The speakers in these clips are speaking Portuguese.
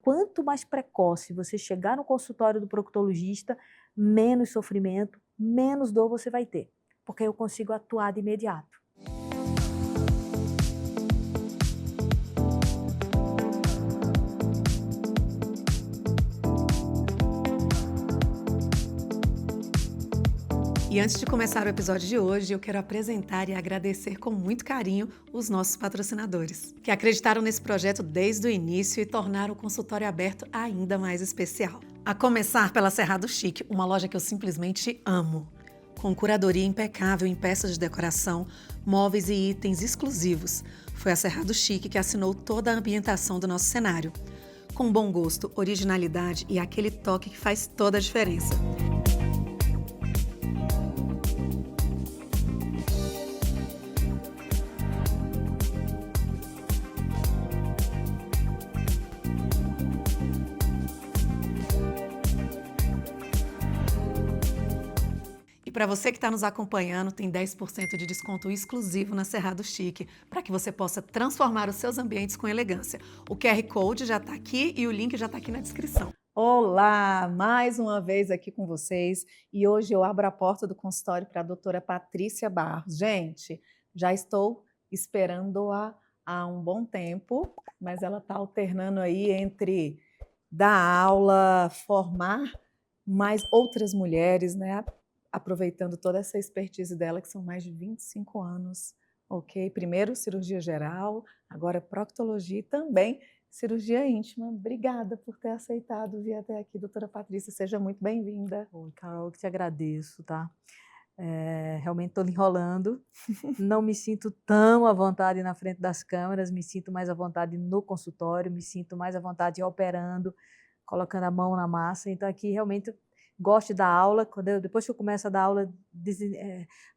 quanto mais precoce você chegar no consultório do proctologista, menos sofrimento, menos dor você vai ter, porque eu consigo atuar de imediato. E antes de começar o episódio de hoje, eu quero apresentar e agradecer com muito carinho os nossos patrocinadores, que acreditaram nesse projeto desde o início e tornaram o consultório aberto ainda mais especial. A começar pela Cerrado Chic, uma loja que eu simplesmente amo. Com curadoria impecável em peças de decoração, móveis e itens exclusivos. Foi a Cerrado Chic que assinou toda a ambientação do nosso cenário. Com bom gosto, originalidade e aquele toque que faz toda a diferença. E para você que está nos acompanhando, tem 10% de desconto exclusivo na Cerrado Chic, para que você possa transformar os seus ambientes com elegância. O QR Code já está aqui e o link já está aqui na descrição. Olá, mais uma vez aqui com vocês e hoje eu abro a porta do consultório para a doutora Patrícia Barros. Gente, já estou esperando-a há um bom tempo, mas ela está alternando aí entre dar aula, formar mais outras mulheres, né? Aproveitando toda essa expertise dela, que são mais de 25 anos, ok? Primeiro cirurgia geral, agora proctologia e também cirurgia íntima. Obrigada por ter aceitado vir até aqui, doutora Patrícia. Seja muito bem-vinda. Oi, Carol, eu que te agradeço, tá? Realmente estou enrolando, não me sinto tão à vontade na frente das câmeras, me sinto mais à vontade no consultório, me sinto mais à vontade operando, colocando a mão na massa. Então aqui realmente gosto de dar aula, depois que eu começo a dar aula,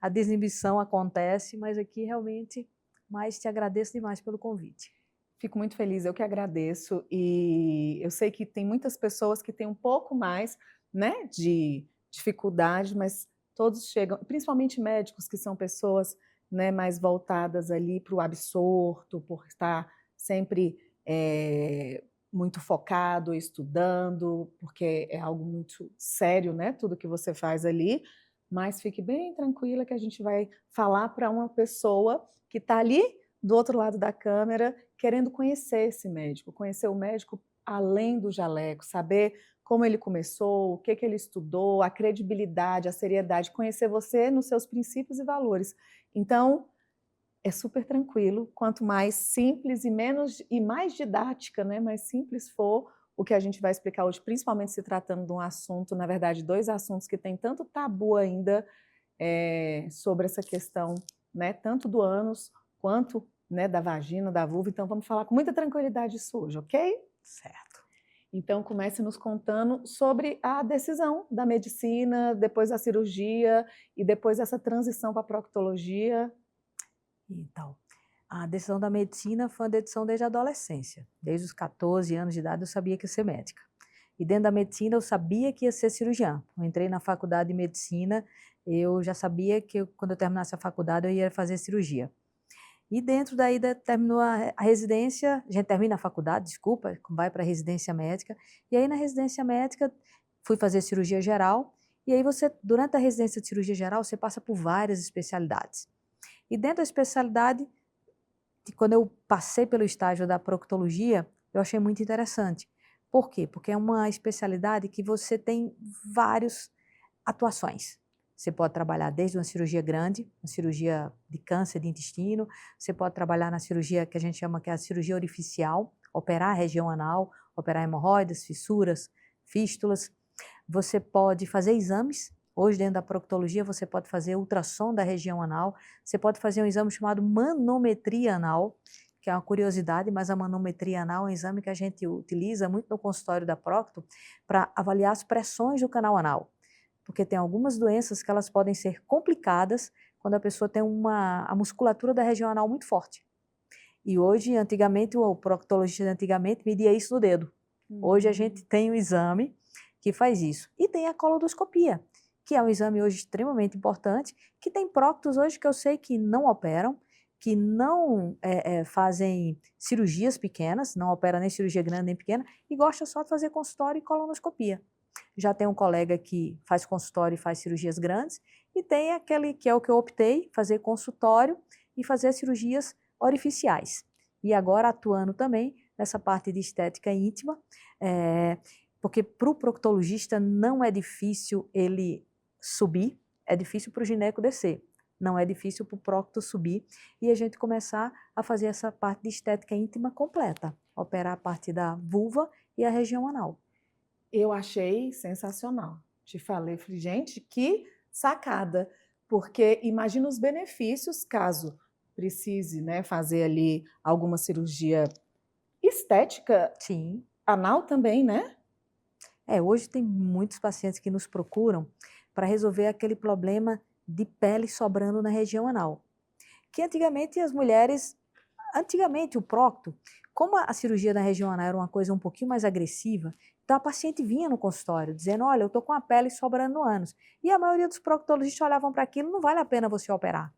a desinibição acontece, mas aqui realmente, mas te agradeço demais pelo convite. Fico muito feliz, eu que agradeço, e eu sei que tem muitas pessoas que têm um pouco mais, né, de dificuldade, mas todos chegam, principalmente médicos, que são pessoas, né, mais voltadas ali para o absorto, por estar sempre muito focado, estudando, porque é algo muito sério, né, tudo que você faz ali, mas fique bem tranquila que a gente vai falar para uma pessoa que está ali do outro lado da câmera, querendo conhecer esse médico, conhecer o médico além do jaleco, saber como ele começou, o que ele estudou, a credibilidade, a seriedade, conhecer você nos seus princípios e valores. Então, é super tranquilo, quanto mais simples e mais didática, né, mais simples for o que a gente vai explicar hoje, principalmente se tratando de um assunto, na verdade, dois assuntos que tem tanto tabu ainda sobre essa questão, né, tanto do ânus quanto, né, da vagina, da vulva. Então vamos falar com muita tranquilidade disso hoje, ok? Certo. Então comece nos contando sobre a decisão da medicina, depois da cirurgia e depois essa transição para a proctologia. Então, a decisão da medicina foi uma decisão desde a adolescência. Desde os 14 anos de idade eu sabia que ia ser médica. E dentro da medicina eu sabia que ia ser cirurgiã. Eu entrei na faculdade de medicina, eu já sabia que quando eu terminasse a faculdade eu ia fazer cirurgia. E dentro daí terminou a residência, a gente termina a faculdade, desculpa, vai para a residência médica. E aí na residência médica fui fazer cirurgia geral. E aí você, durante a residência de cirurgia geral, você passa por várias especialidades. E dentro da especialidade, quando eu passei pelo estágio da proctologia, eu achei muito interessante. Por quê? Porque é uma especialidade que você tem várias atuações. Você pode trabalhar desde uma cirurgia grande, uma cirurgia de câncer de intestino, você pode trabalhar na cirurgia que a gente chama que é a cirurgia orificial, operar a região anal, operar hemorroidas, fissuras, fístulas. Você pode fazer exames. Hoje, dentro da proctologia, você pode fazer ultrassom da região anal, você pode fazer um exame chamado manometria anal, que é uma curiosidade, mas a manometria anal é um exame que a gente utiliza muito no consultório da procto para avaliar as pressões do canal anal, porque tem algumas doenças que elas podem ser complicadas quando a pessoa tem a musculatura da região anal muito forte. E hoje, antigamente, o proctologista de antigamente media isso no dedo. Hoje a gente tem um exame que faz isso. E tem a colodoscopia, que é um exame hoje extremamente importante, que tem proctos hoje que eu sei que não operam, que não fazem cirurgias pequenas, não opera nem cirurgia grande nem pequena, e gosta só de fazer consultório e colonoscopia. Já tem um colega que faz consultório e faz cirurgias grandes, e tem aquele que é o que eu optei, fazer consultório e fazer cirurgias orificiais. E agora atuando também nessa parte de estética íntima, porque para o proctologista não é difícil ele subir, é difícil para o gineco descer. Não é difícil para o procto subir e a gente começar a fazer essa parte de estética íntima completa, operar a parte da vulva e a região anal. Eu achei sensacional. Te falei, gente, que sacada, porque imagina os benefícios caso precise, né, fazer ali alguma cirurgia estética. Sim. Anal também, né? Hoje tem muitos pacientes que nos procuram para resolver aquele problema de pele sobrando na região anal. Que antigamente o procto, como a cirurgia da região anal era uma coisa um pouquinho mais agressiva, então a paciente vinha no consultório dizendo, olha, eu estou com a pele sobrando no ânus. E a maioria dos proctologistas olhavam para aquilo, não vale a pena você operar.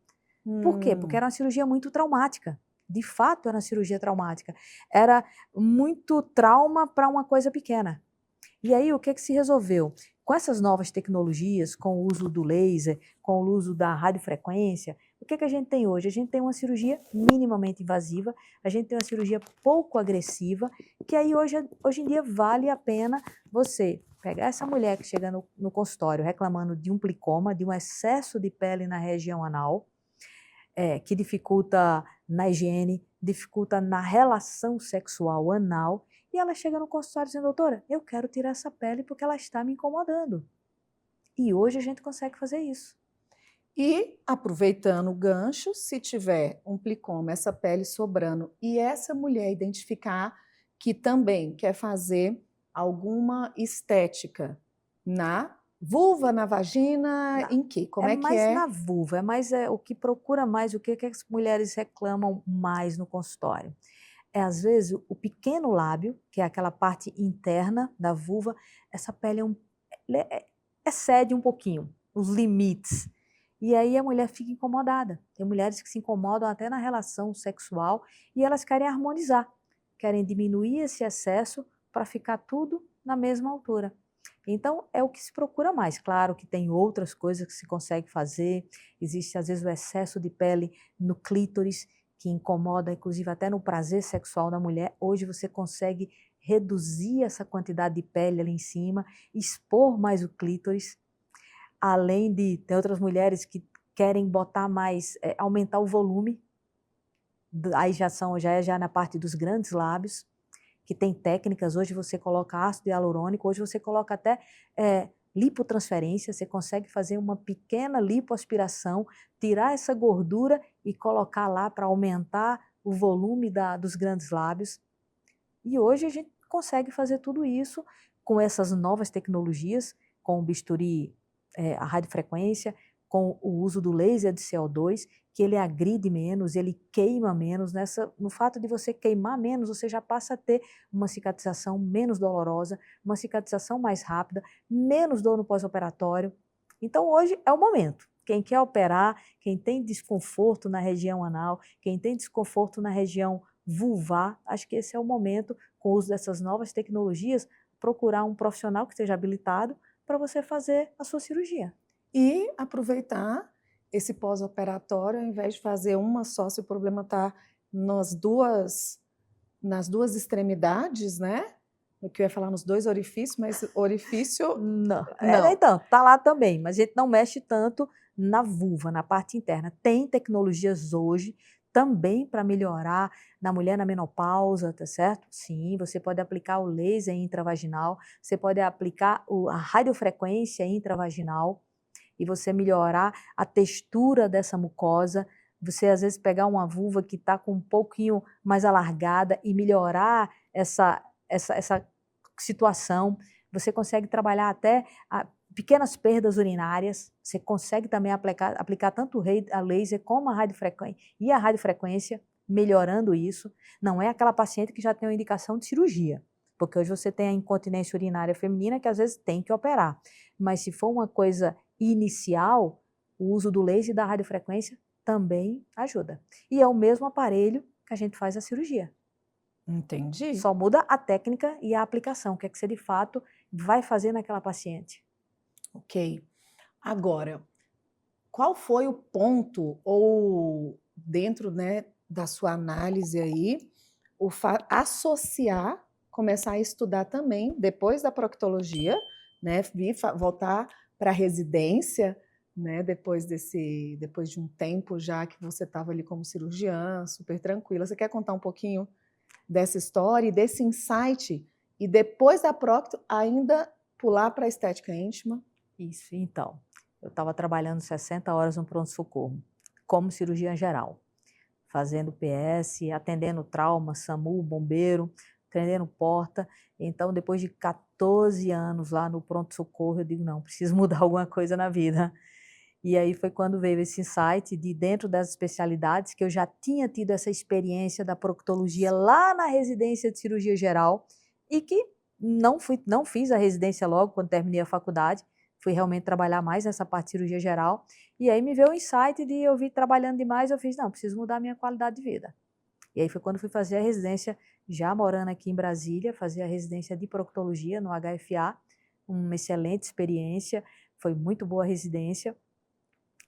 Por quê? Porque era uma cirurgia muito traumática. De fato, era uma cirurgia traumática. Era muito trauma para uma coisa pequena. E aí, o que se resolveu? Com essas novas tecnologias, com o uso do laser, com o uso da radiofrequência, o que a gente tem hoje? A gente tem uma cirurgia minimamente invasiva, a gente tem uma cirurgia pouco agressiva, que aí hoje em dia vale a pena você pegar essa mulher que chega no consultório reclamando de um plicoma, de um excesso de pele na região anal, que dificulta na higiene, dificulta na relação sexual anal, e ela chega no consultório dizendo, doutora, eu quero tirar essa pele porque ela está me incomodando. E hoje a gente consegue fazer isso. E, aproveitando o gancho, se tiver um plicoma, essa pele sobrando, e essa mulher identificar que também quer fazer alguma estética na vulva, na vagina, em que? Como é que mais é? na vulva, o que procura mais, o que as mulheres reclamam mais no consultório. Às vezes, o pequeno lábio, que é aquela parte interna da vulva, essa pele excede um pouquinho os limites. E aí a mulher fica incomodada. Tem mulheres que se incomodam até na relação sexual e elas querem harmonizar, querem diminuir esse excesso para ficar tudo na mesma altura. Então, é o que se procura mais. Claro que tem outras coisas que se consegue fazer. Existe, às vezes, o excesso de pele no clítoris, que incomoda, inclusive, até no prazer sexual da mulher. Hoje você consegue reduzir essa quantidade de pele ali em cima, expor mais o clítoris. Além de, tem outras mulheres que querem botar mais, aumentar o volume. Aí já é na parte dos grandes lábios, que tem técnicas. Hoje você coloca ácido hialurônico, hoje você coloca até lipotransferência, você consegue fazer uma pequena lipoaspiração, tirar essa gordura e colocar lá para aumentar o volume dos grandes lábios. E hoje a gente consegue fazer tudo isso com essas novas tecnologias, com o bisturi, a radiofrequência, com o uso do laser de CO2, que ele agride menos, ele queima menos. No fato de você queimar menos, você já passa a ter uma cicatrização menos dolorosa, uma cicatrização mais rápida, menos dor no pós-operatório. Então, hoje é o momento. Quem quer operar, quem tem desconforto na região anal, quem tem desconforto na região vulvar, acho que esse é o momento, com o uso dessas novas tecnologias, procurar um profissional que esteja habilitado para você fazer a sua cirurgia. E aproveitar esse pós-operatório, ao invés de fazer uma só, se o problema está nas duas extremidades, né? O que eu ia falar nos dois orifícios, mas orifício... Não. Não. Então, tá lá também, mas a gente não mexe tanto na vulva, na parte interna. Tem tecnologias hoje também para melhorar na mulher na menopausa, tá certo? Sim, você pode aplicar o laser intravaginal, você pode aplicar a radiofrequência intravaginal, e você melhorar a textura dessa mucosa, você às vezes pegar uma vulva que está com um pouquinho mais alargada e melhorar essa situação. Você consegue trabalhar até pequenas perdas urinárias, você consegue também aplicar tanto a laser como a radiofrequência, melhorando isso. Não é aquela paciente que já tem uma indicação de cirurgia, porque hoje você tem a incontinência urinária feminina que às vezes tem que operar, mas se for uma coisa inicial, o uso do laser e da radiofrequência também ajuda. E é o mesmo aparelho que a gente faz a cirurgia. Entendi. Só muda a técnica e a aplicação, o que é que você de fato vai fazer naquela paciente. Ok. Agora, qual foi o ponto, ou dentro, né, da sua análise aí, associar, começar a estudar também, depois da proctologia, né, voltar para a residência, né, depois de um tempo já que você estava ali como cirurgiã, super tranquila. Você quer contar um pouquinho dessa história e desse insight, e depois da procto ainda pular para a estética íntima? Isso, então, eu estava trabalhando 60 horas no pronto-socorro, como cirurgiã geral, fazendo PS, atendendo trauma, SAMU, bombeiro, atendendo porta. Então, depois de 14 anos lá no pronto-socorro, eu digo, não, preciso mudar alguma coisa na vida. E aí foi quando veio esse insight de, dentro das especialidades, que eu já tinha tido essa experiência da proctologia lá na residência de cirurgia geral, e que não fiz a residência logo quando terminei a faculdade, fui realmente trabalhar mais nessa parte de cirurgia geral, e aí me veio o insight de eu vir trabalhando demais, eu fiz, não, preciso mudar a minha qualidade de vida. E aí foi quando fui fazer a residência, já morando aqui em Brasília, fazer a residência de proctologia no HFA, uma excelente experiência, foi muito boa a residência.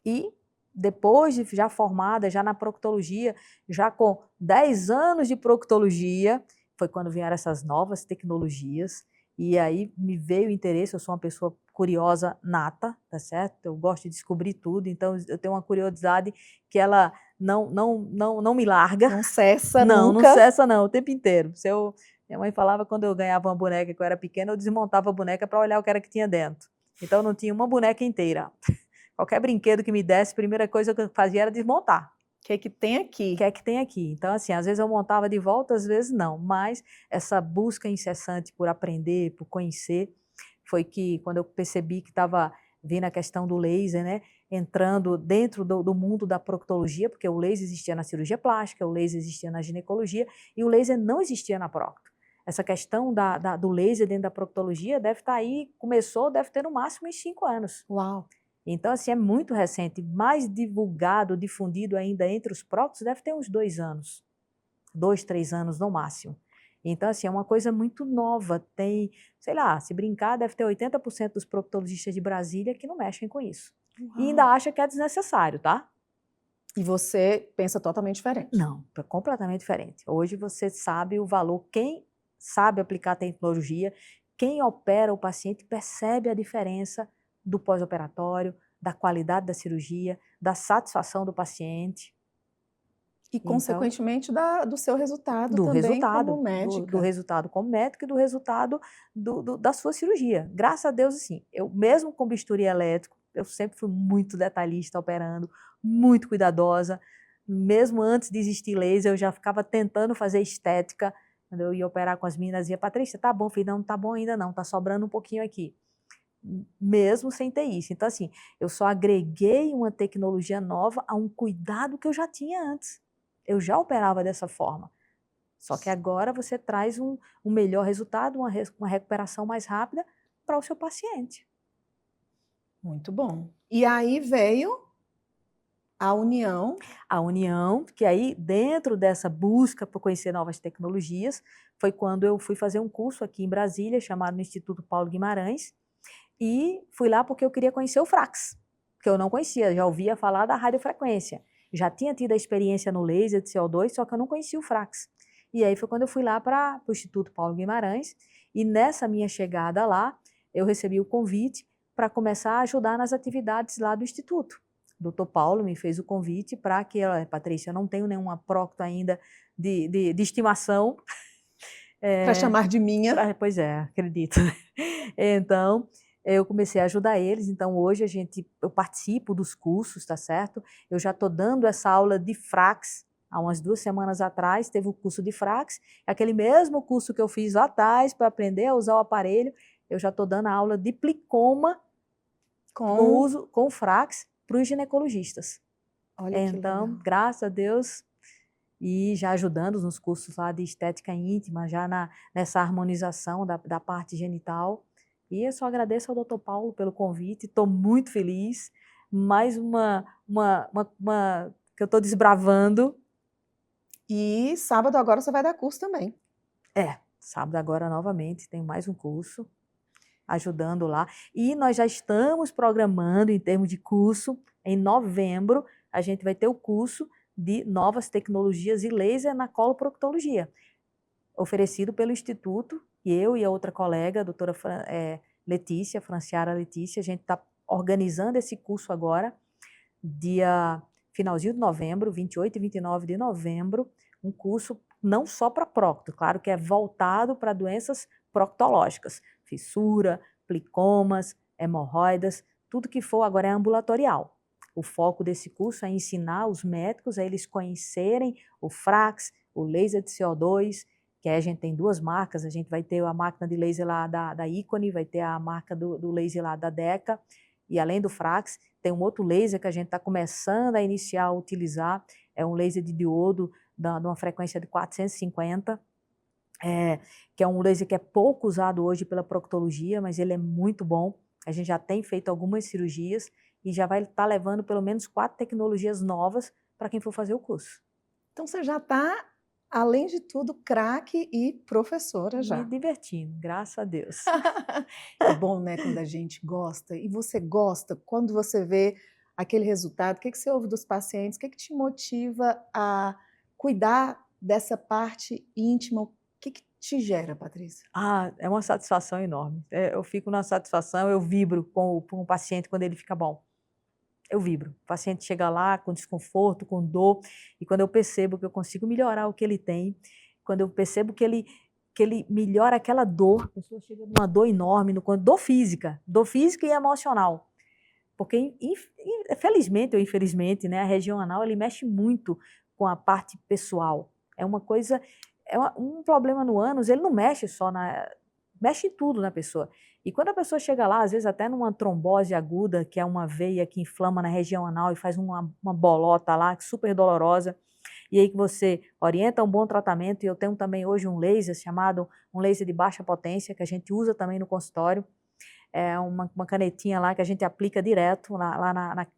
E depois de já formada, já na proctologia, já com 10 anos de proctologia, foi quando vieram essas novas tecnologias, e aí me veio o interesse. Eu sou uma pessoa curiosa nata, tá certo? Eu gosto de descobrir tudo, então eu tenho uma curiosidade que ela não me larga. Não cessa Não nunca. cessa não, o tempo inteiro. Minha mãe falava, quando eu ganhava uma boneca, que eu era pequena, eu desmontava a boneca para olhar o que era que tinha dentro. Então não tinha uma boneca inteira. Qualquer brinquedo que me desse, a primeira coisa que eu fazia era desmontar. O que é que tem aqui? O que é que tem aqui? Então, assim, às vezes eu montava de volta, às vezes não. Mas essa busca incessante por aprender, por conhecer, foi que, quando eu percebi que estava vindo a questão do laser, né, entrando dentro do mundo da proctologia, porque o laser existia na cirurgia plástica, o laser existia na ginecologia, e o laser não existia na procto. Essa questão do laser dentro da proctologia deve estar aí, deve ter no máximo uns 5 anos. Uau! Então, assim, é muito recente, mais divulgado, difundido ainda entre os proctos, deve ter uns 2 anos, 2, 3 anos no máximo. Então, assim, é uma coisa muito nova, tem, sei lá, se brincar, deve ter 80% dos proctologistas de Brasília que não mexem com isso. Uau. E ainda acha que é desnecessário, tá? E você pensa totalmente diferente? Não, é completamente diferente. Hoje você sabe o valor, quem sabe aplicar a tecnologia, quem opera o paciente percebe a diferença do pós-operatório, da qualidade da cirurgia, da satisfação do paciente. E, consequentemente, do seu resultado também como médica. Do resultado como médica e do resultado da sua cirurgia. Graças a Deus, assim, eu mesmo com bisturi elétrico, eu sempre fui muito detalhista operando, muito cuidadosa. Mesmo antes de existir laser, eu já ficava tentando fazer estética. Quando eu ia operar com as meninas, dizia, Patrícia, tá bom, filho, não tá bom ainda não, tá sobrando um pouquinho aqui. Mesmo sem ter isso. Então, assim, eu só agreguei uma tecnologia nova a um cuidado que eu já tinha antes. Eu já operava dessa forma. Só que agora você traz um melhor resultado, uma recuperação mais rápida para o seu paciente. Muito bom. E aí veio a união. A união, que aí, dentro dessa busca por conhecer novas tecnologias, foi quando eu fui fazer um curso aqui em Brasília, chamado no Instituto Paulo Guimarães, e fui lá porque eu queria conhecer o Frax, que eu não conhecia, já ouvia falar da radiofrequência. Já tinha tido a experiência no laser de CO2, só que eu não conhecia o Frax. E aí foi quando eu fui lá para o Instituto Paulo Guimarães, e nessa minha chegada lá, eu recebi o convite para começar a ajudar nas atividades lá do Instituto. O Dr. Paulo me fez o convite para que, Patrícia, eu não tenho nenhuma procto ainda de estimação. Para chamar de minha. Pois é, acredito. Então, eu comecei a ajudar eles. Então, hoje eu participo dos cursos, tá certo? Eu já estou dando essa aula de Frax. Há umas 2 semanas atrás, teve o curso de Frax. Aquele mesmo curso que eu fiz lá atrás para aprender a usar o aparelho, eu já estou dando a aula de plicoma com Frax para os ginecologistas. Olha então, graças a Deus, e já ajudando nos cursos lá de estética íntima, já nessa harmonização da parte genital. E eu só agradeço ao Dr. Paulo pelo convite, estou muito feliz. Mais uma que eu estou desbravando. E sábado agora você vai dar curso também. Sábado agora novamente tem mais um curso, ajudando lá. E nós já estamos programando em termos de curso, em novembro, a gente vai ter o curso de novas tecnologias e laser na coloproctologia, oferecido pelo Instituto, e eu e a outra colega, a doutora Letícia, Franciara Letícia, a gente está organizando esse curso agora, finalzinho de novembro, 28 e 29 de novembro, um curso não só para procto, claro que é voltado para doenças proctológicas, fissura, plicomas, hemorroidas, tudo que for agora é ambulatorial. O foco desse curso é ensinar os médicos a eles conhecerem o Frax, o laser de CO2, que a gente tem duas marcas, a gente vai ter a máquina de laser lá da Icone, vai ter a marca do laser lá da Deca, e além do Frax, tem um outro laser que a gente está começando a iniciar a utilizar, é um laser de diodo de uma frequência de 450, que é um laser que é pouco usado hoje pela proctologia, mas ele é muito bom. A gente já tem feito algumas cirurgias e já vai estar levando pelo menos 4 tecnologias novas para quem for fazer o curso. Então você já está, além de tudo, craque e professora já. Me divertindo, graças a Deus. É bom, né, quando a gente gosta. E você gosta quando você vê aquele resultado. O que você ouve dos pacientes? O que te motiva a cuidar dessa parte íntima? O que te gera, Patrícia? É uma satisfação enorme. Eu fico na satisfação, eu vibro com o paciente quando ele fica bom. Eu vibro. O paciente chega lá com desconforto, com dor, e quando eu percebo que eu consigo melhorar o que ele tem, quando eu percebo que ele melhora aquela dor, a pessoa chega numa dor enorme, dor física e emocional. Porque, felizmente ou infelizmente, né, a região anal ele mexe muito com a parte pessoal. É uma coisa, um problema no ânus, ele não mexe só mexe em tudo na pessoa. E quando a pessoa chega lá, às vezes até numa trombose aguda, que é uma veia que inflama na região anal e faz uma bolota lá, super dolorosa, e aí que você orienta um bom tratamento, e eu tenho também hoje um laser chamado um laser de baixa potência, que a gente usa também no consultório, é uma canetinha lá que a gente aplica direto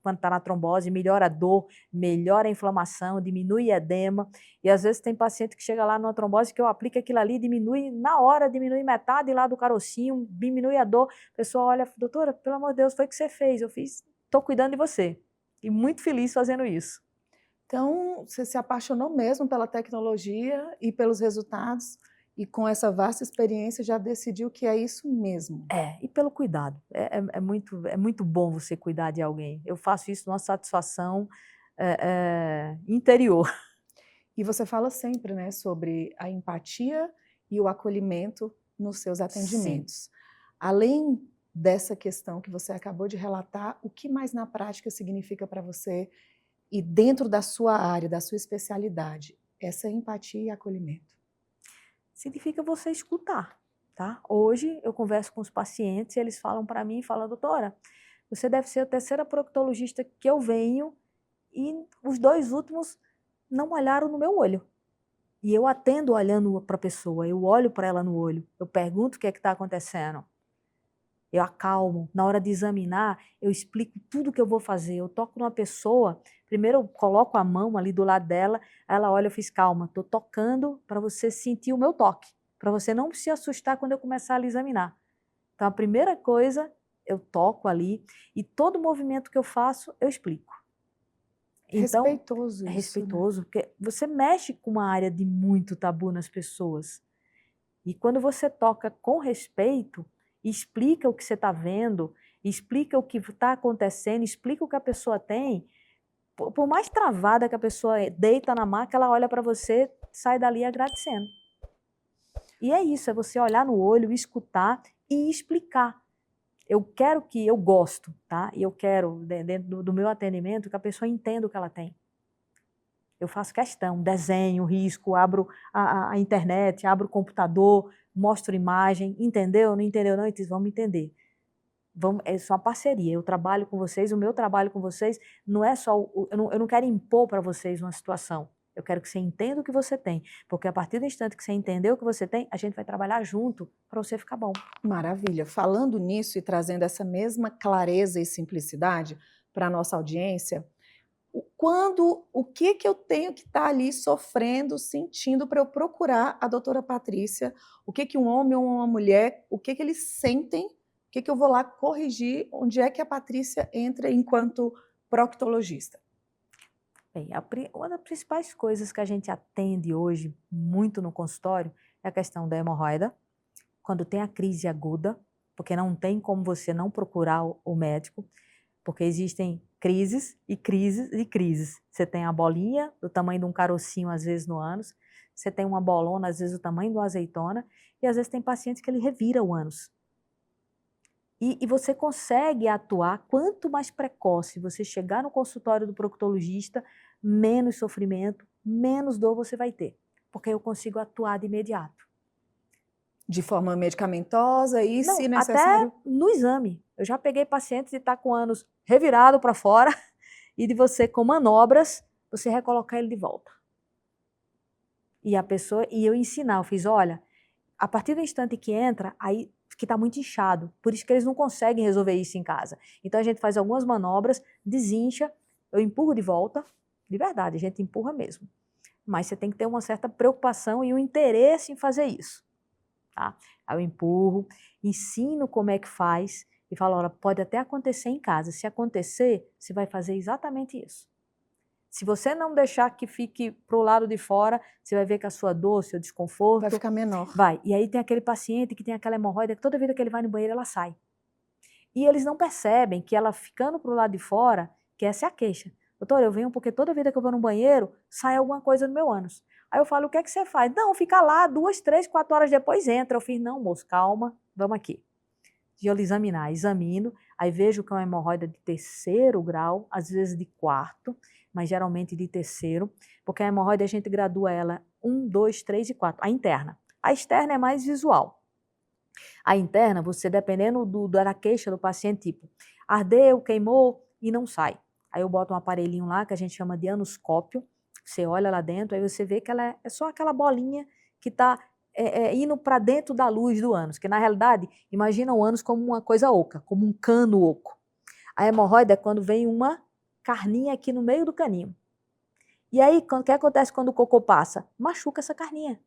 quando está na trombose, melhora a dor, melhora a inflamação, diminui edema, e às vezes tem paciente que chega lá numa trombose que eu aplico aquilo ali, diminui na hora, diminui metade lá do carocinho, diminui a dor, a pessoa olha, doutora, pelo amor de Deus, foi o que você fez, eu fiz, estou cuidando de você, e muito feliz fazendo isso. Então, você se apaixonou mesmo pela tecnologia e pelos resultados, e com essa vasta experiência já decidiu que é isso mesmo. E pelo cuidado. É muito bom você cuidar de alguém. Eu faço isso numa satisfação interior. E você fala sempre, né, sobre a empatia e o acolhimento nos seus atendimentos. Sim. Além dessa questão que você acabou de relatar, o que mais na prática significa para você e dentro da sua área, da sua especialidade, essa empatia e acolhimento? Significa você escutar, tá? Hoje eu converso com os pacientes e eles falam para mim, doutora, você deve ser a terceira proctologista que eu venho e os 2 últimos não olharam no meu olho. E eu atendo olhando para a pessoa, eu olho para ela no olho, eu pergunto o que é que está acontecendo. Eu acalmo, na hora de examinar, eu explico tudo o que eu vou fazer, eu toco numa pessoa, primeiro eu coloco a mão ali do lado dela, ela olha, eu fiz calma, estou tocando para você sentir o meu toque, para você não se assustar quando eu começar a lhe examinar. Então a primeira coisa, eu toco ali e todo movimento que eu faço, eu explico. Então, respeitoso isso, respeitoso, né? Porque você mexe com uma área de muito tabu nas pessoas. E quando você toca com respeito, explica o que você está vendo, explica o que está acontecendo, explica o que a pessoa tem, por mais travada que a pessoa deita na maca, ela olha para você, sai dali agradecendo. E é isso, é você olhar no olho, escutar e explicar. Eu gosto, tá? E eu quero, dentro do meu atendimento, que a pessoa entenda o que ela tem. Eu faço questão, desenho, risco, abro a internet, abro o computador, mostro imagem, entendeu? Não entendeu não? Então, vamos entender. É uma parceria, eu trabalho com vocês, o meu trabalho com vocês não é só, eu não quero impor para vocês uma situação, eu quero que você entenda o que você tem, porque a partir do instante que você entender o que você tem, a gente vai trabalhar junto para você ficar bom. Maravilha, falando nisso e trazendo essa mesma clareza e simplicidade para a nossa audiência, o que eu tenho que estar ali sofrendo, sentindo para eu procurar a doutora Patrícia, o que um homem ou uma mulher, o que eles sentem, o que eu vou lá corrigir, onde é que a Patrícia entra enquanto proctologista? Bem, uma das principais coisas que a gente atende hoje muito no consultório é a questão da hemorroida, quando tem a crise aguda, porque não tem como você não procurar o médico, porque existem crises e crises e crises. Você tem a bolinha do tamanho de um carocinho, às vezes no ânus, você tem uma bolona, às vezes do tamanho de uma azeitona, e às vezes tem pacientes que ele revira o ânus. E você consegue atuar, quanto mais precoce você chegar no consultório do proctologista, menos sofrimento, menos dor você vai ter, porque eu consigo atuar de imediato. De forma medicamentosa e, Não, se necessário... até no exame. Eu já peguei pacientes de estar com o ânus revirado para fora e de você, com manobras, você recolocar ele de volta. E eu ensinar, eu fiz, olha, a partir do instante que entra, aí que está muito inchado, por isso que eles não conseguem resolver isso em casa. Então a gente faz algumas manobras, desincha, eu empurro de volta, de verdade, a gente empurra mesmo. Mas você tem que ter uma certa preocupação e um interesse em fazer isso. Tá? Aí eu empurro, ensino como é que faz e falo, olha, pode até acontecer em casa. Se acontecer, você vai fazer exatamente isso. Se você não deixar que fique pro lado de fora, você vai ver que a sua dor, seu desconforto... Vai ficar menor. Vai. E aí tem aquele paciente que tem aquela hemorroida que toda vida que ele vai no banheiro, ela sai. E eles não percebem que ela ficando pro lado de fora, que essa é a queixa. Doutor, eu venho porque toda vida que eu vou no banheiro, sai alguma coisa no meu ânus. Aí eu falo, o que é que você faz? Não, fica lá, 2, 3, 4 horas depois entra. Eu fiz, não, moço, calma, vamos aqui. De eu lhe examinar, examino, aí vejo que é uma hemorroida de 3º grau, às vezes de 4º, mas geralmente de 3º, porque a hemorroida a gente gradua ela 1, 2, 3 e 4, a interna. A externa é mais visual. A interna, você dependendo da queixa do paciente, tipo, ardeu, queimou e não sai. Aí eu boto um aparelhinho lá que a gente chama de anoscópio, você olha lá dentro, aí você vê que ela é só aquela bolinha que está indo para dentro da luz do ânus, que na realidade, imagina o ânus como uma coisa oca, como um cano oco. A hemorroida é quando vem uma carninha aqui no meio do caninho. E aí, o que acontece quando o cocô passa? Machuca essa carninha.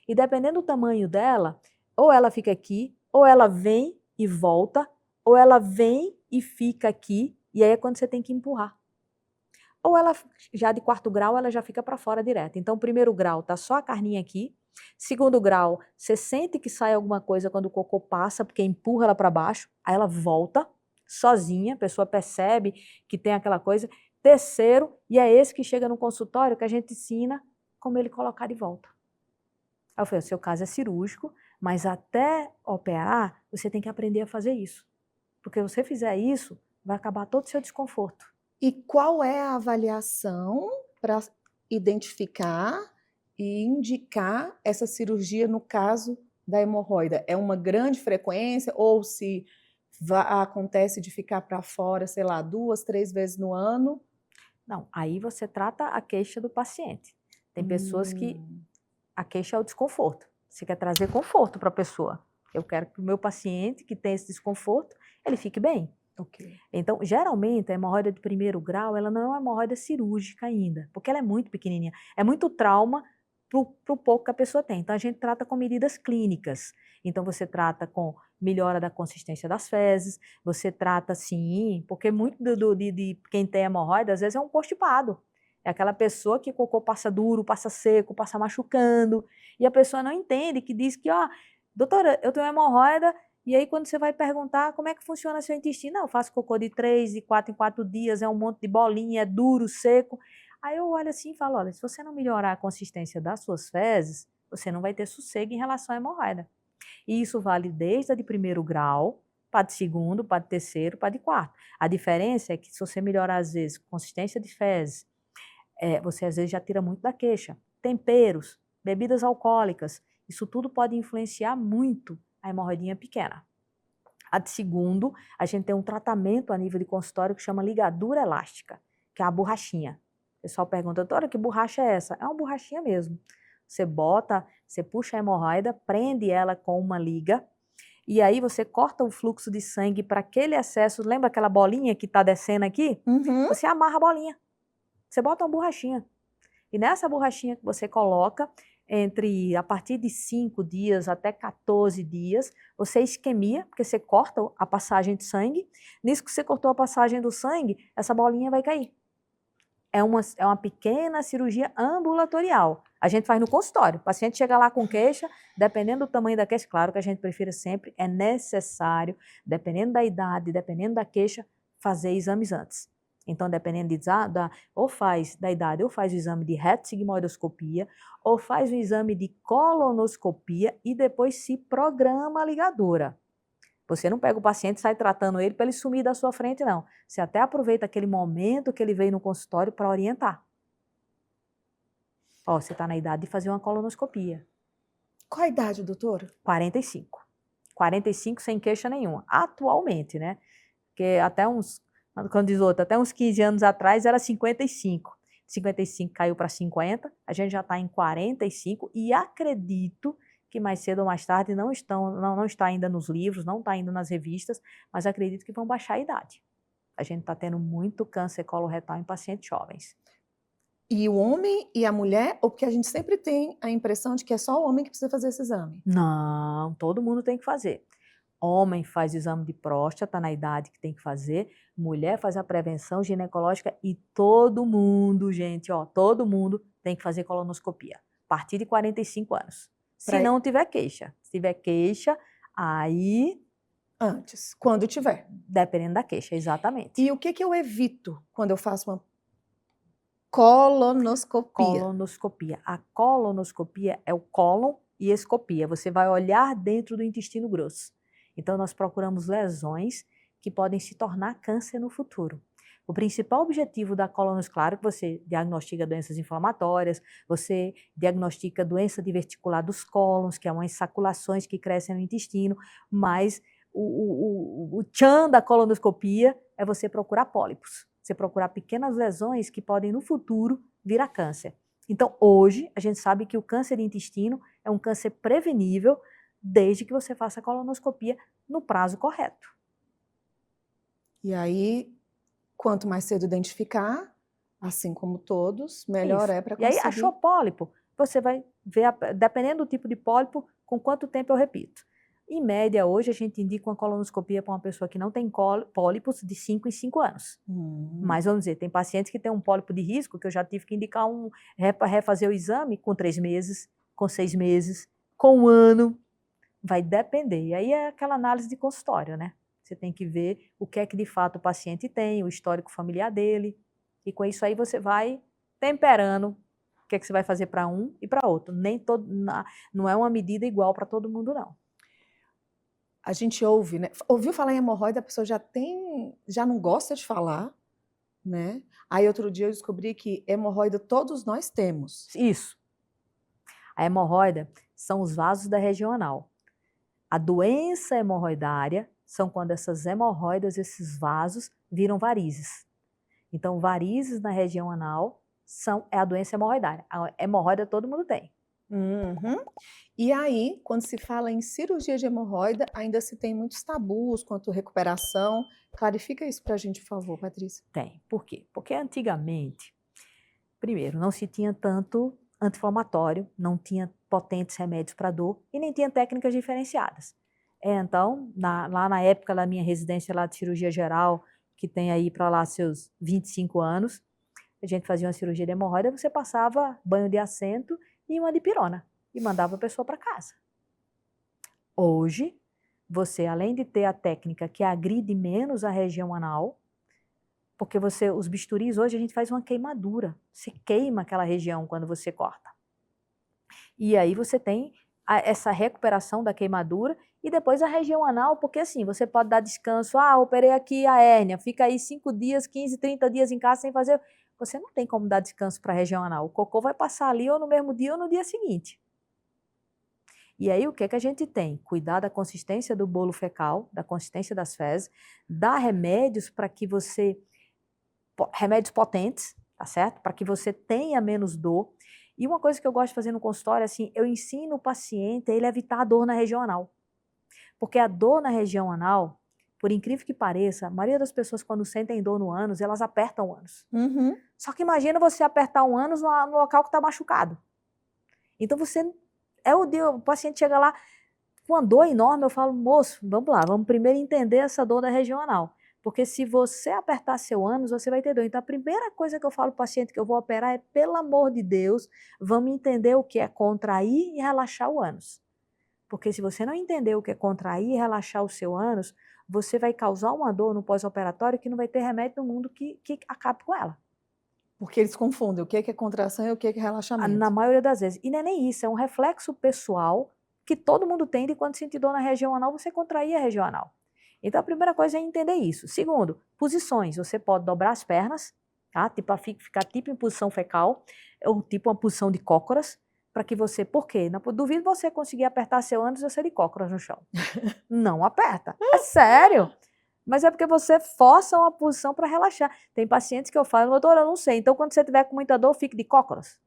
E dependendo do tamanho dela, ou ela fica aqui, ou ela vem e volta, ou ela vem e fica aqui, e aí é quando você tem que empurrar. Ou ela, já de 4º grau, ela já fica para fora direto. Então, 1º grau tá só a carninha aqui, 2º grau, você sente que sai alguma coisa quando o cocô passa, porque empurra ela para baixo, aí ela volta sozinha, a pessoa percebe que tem aquela coisa. 3º, e é esse que chega no consultório que a gente ensina como ele colocar de volta. Aí eu falei, o seu caso é cirúrgico, mas até operar, você tem que aprender a fazer isso. Porque se você fizer isso, vai acabar todo o seu desconforto. E qual é a avaliação para identificar e indicar essa cirurgia no caso da hemorroida? É uma grande frequência ou se acontece de ficar para fora, sei lá, 2, 3 vezes no ano? Não, aí você trata a queixa do paciente. Tem pessoas que a queixa é o desconforto. Você quer trazer conforto para a pessoa. Eu quero que o meu paciente que tem esse desconforto, ele fique bem. Okay. Então, geralmente, a hemorroida de 1º grau, ela não é uma hemorroida cirúrgica ainda, porque ela é muito pequenininha. É muito trauma pro pouco que a pessoa tem. Então, a gente trata com medidas clínicas. Então, você trata com melhora da consistência das fezes, você trata, sim, porque muito de quem tem hemorroida, às vezes é um constipado. É aquela pessoa que o cocô passa duro, passa seco, passa machucando, e a pessoa não entende, que diz que, ó, doutora, eu tenho hemorroida. E aí, quando você vai perguntar como é que funciona seu intestino, não, eu faço cocô de 3, de 4 em 4 dias, é um monte de bolinha, é duro, seco. Aí eu olho assim e falo, olha, se você não melhorar a consistência das suas fezes, você não vai ter sossego em relação à hemorroida. E isso vale desde a de 1º grau, para de 2º, para de 3º, para de 4º. A diferença é que se você melhorar, às vezes, consistência de fezes, você às vezes já tira muito da queixa. Temperos, bebidas alcoólicas, isso tudo pode influenciar muito a hemorroidinha pequena. A de 2º, a gente tem um tratamento a nível de consultório que chama ligadura elástica, que é a borrachinha. O pessoal pergunta, doutora, que borracha é essa? É uma borrachinha mesmo. Você bota, você puxa a hemorroida, prende ela com uma liga, e aí você corta o fluxo de sangue para aquele excesso, lembra aquela bolinha que está descendo aqui? Uhum. Você amarra a bolinha. Você bota uma borrachinha. E nessa borrachinha que você coloca, a partir de 5 dias até 14 dias, você isquemia, porque você corta a passagem de sangue. Nisso que você cortou a passagem do sangue, essa bolinha vai cair. É uma pequena cirurgia ambulatorial. A gente faz no consultório. O paciente chega lá com queixa, dependendo do tamanho da queixa, claro que a gente prefere sempre, é necessário, dependendo da idade, dependendo da queixa, fazer exames antes. Então, dependendo ou faz da idade, ou faz o exame de reto-sigmoidoscopia, ou faz o exame de colonoscopia e depois se programa a ligadura. Você não pega o paciente e sai tratando ele para ele sumir da sua frente, não. Você até aproveita aquele momento que ele veio no consultório para orientar. Ó, você está na idade de fazer uma colonoscopia. Qual a idade, doutora? 45. 45 sem queixa nenhuma. Atualmente, né? Porque quando diz outro, até uns 15 anos atrás era 55. 55 caiu para 50, a gente já está em 45 e acredito que mais cedo ou mais tarde não está ainda nos livros, não está ainda nas revistas, mas acredito que vão baixar a idade. A gente está tendo muito câncer coloretal em pacientes jovens. E o homem e a mulher, ou porque a gente sempre tem a impressão de que é só o homem que precisa fazer esse exame? Não, todo mundo tem que fazer. Homem faz o exame de próstata na idade que tem que fazer, mulher faz a prevenção ginecológica e todo mundo, gente, ó, todo mundo tem que fazer colonoscopia, a partir de 45 anos. Se não tiver queixa. Se tiver queixa, aí... Antes, quando tiver. Dependendo da queixa, exatamente. E o que eu evito quando eu faço uma colonoscopia? Colonoscopia. A colonoscopia é o cólon e escopia. Você vai olhar dentro do intestino grosso. Então, nós procuramos lesões que podem se tornar câncer no futuro. O principal objetivo da colonoscopia, claro que você diagnostica doenças inflamatórias, você diagnostica doença diverticular dos cólons, que é umas saculações que crescem no intestino, mas o tchan da colonoscopia é você procurar pólipos, você procurar pequenas lesões que podem no futuro vir a câncer. Então, hoje, a gente sabe que o câncer de intestino é um câncer prevenível desde que você faça a colonoscopia no prazo correto. E aí, quanto mais cedo identificar, assim como todos, melhor é para conseguir. E aí, achou pólipo, você vai ver, dependendo do tipo de pólipo, com quanto tempo eu repito. Em média, hoje, a gente indica uma colonoscopia para uma pessoa que não tem pólipos de 5 em 5 anos. Mas, vamos dizer, tem pacientes que têm um pólipo de risco, que eu já tive que indicar para refazer o exame com 3 meses, com 6 meses, com 1 ano. Vai depender. E aí é aquela análise de consultório, né? Você tem que ver o que é que de fato o paciente tem, o histórico familiar dele. E com isso aí você vai temperando o que é que você vai fazer para um e para outro. Não é uma medida igual para todo mundo, não. A gente ouve, né? Ouviu falar em hemorroida, a pessoa já não gosta de falar, né? Aí outro dia eu descobri que hemorroida todos nós temos. Isso. A hemorroida são os vasos da região anal. A doença hemorroidária são quando essas hemorroidas, esses vasos, viram varizes. Então, varizes na região anal é a doença hemorroidária. A hemorroida todo mundo tem. Uhum. E aí, quando se fala em cirurgia de hemorroida, ainda se tem muitos tabus quanto à recuperação. Clarifica isso para a gente, por favor, Patrícia. Tem. Por quê? Porque antigamente, primeiro, não se tinha tanto anti-inflamatório, não tinha potentes remédios para dor e nem tinha técnicas diferenciadas. Então, lá na época da minha residência lá de cirurgia geral, que tem aí para lá seus 25 anos, a gente fazia uma cirurgia de hemorroida, você passava banho de assento e uma dipirona e mandava a pessoa para casa. Hoje, você, além de ter a técnica que agride menos a região anal, porque os bisturis, hoje a gente faz uma queimadura, você queima aquela região quando você corta. E aí você tem essa recuperação da queimadura e depois a região anal, porque assim, você pode dar descanso, operei aqui a hérnia, fica aí 5 dias, 15, 30 dias em casa sem fazer, você não tem como dar descanso para a região anal, o cocô vai passar ali ou no mesmo dia ou no dia seguinte. E aí o que a gente tem? Cuidar da consistência do bolo fecal, da consistência das fezes, dar remédios para que remédios potentes, tá certo? Para que você tenha menos dor. E uma coisa que eu gosto de fazer no consultório, assim, eu ensino o paciente a ele evitar a dor na região anal. Porque a dor na região anal, por incrível que pareça, a maioria das pessoas quando sentem dor no ânus, elas apertam o ânus. Uhum. Só que imagina você apertar um ânus no local que está machucado. Então o paciente chega lá com uma dor enorme, eu falo, moço, vamos lá, vamos primeiro entender essa dor da região anal. Porque se você apertar seu ânus, você vai ter dor. Então a primeira coisa que eu falo para o paciente que eu vou operar é, pelo amor de Deus, vamos entender o que é contrair e relaxar o ânus. Porque se você não entender o que é contrair e relaxar o seu ânus, você vai causar uma dor no pós-operatório que não vai ter remédio no mundo que acabe com ela. Porque eles confundem o que é contração e o que é relaxamento. Na maioria das vezes. E não é nem isso, é um reflexo pessoal que todo mundo tem de quando sentir dor na região anal, você contrair a região anal. Então a primeira coisa é entender isso. Segundo, posições. Você pode dobrar as pernas, tá? Ficar tipo em posição fecal, ou tipo uma posição de cócoras, para que você... Por quê? Duvido você conseguir apertar seu ânus e você de cócoras no chão. Não aperta. É sério. Mas é porque você força uma posição para relaxar. Tem pacientes que eu falo, doutora, eu não sei. Então, quando você tiver com muita dor, fique de cócoras.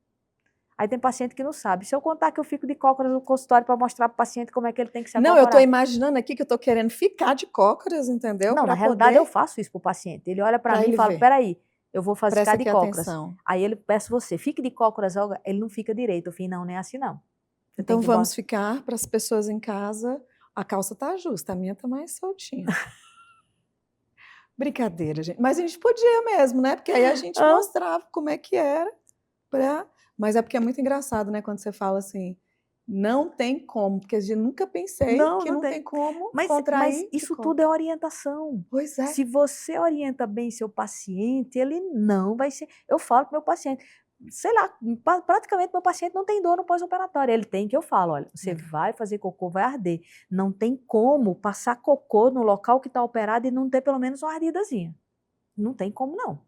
Aí tem paciente que não sabe. Se eu contar que eu fico de cócoras no consultório para mostrar para o paciente como é que ele tem que se acocorar. Não, eu estou imaginando aqui que eu estou querendo ficar de cócoras, entendeu? Não, na realidade eu faço isso para o paciente. Ele olha para mim e fala, peraí, eu vou ficar de cócoras. Atenção. Aí ele peço você, fique de cócoras, ele não fica direito. Eu falei, não, nem é assim não. Então vamos ficar para as pessoas em casa. A calça tá justa, a minha tá mais soltinha. Brincadeira, gente. Mas a gente podia mesmo, né? Porque aí a gente mostrava como é que era. Mas é porque é muito engraçado, né? Quando você fala assim, não tem como. Porque a gente nunca pensei que não tem como contrair. Mas isso tudo é orientação. Pois é. Se você orienta bem seu paciente, ele não vai ser... Eu falo pro meu paciente, sei lá, praticamente meu paciente não tem dor no pós-operatório. Ele tem que eu falo, olha, você vai fazer cocô, vai arder. Não tem como passar cocô no local que está operado e não ter pelo menos uma ardidazinha. Não tem como não.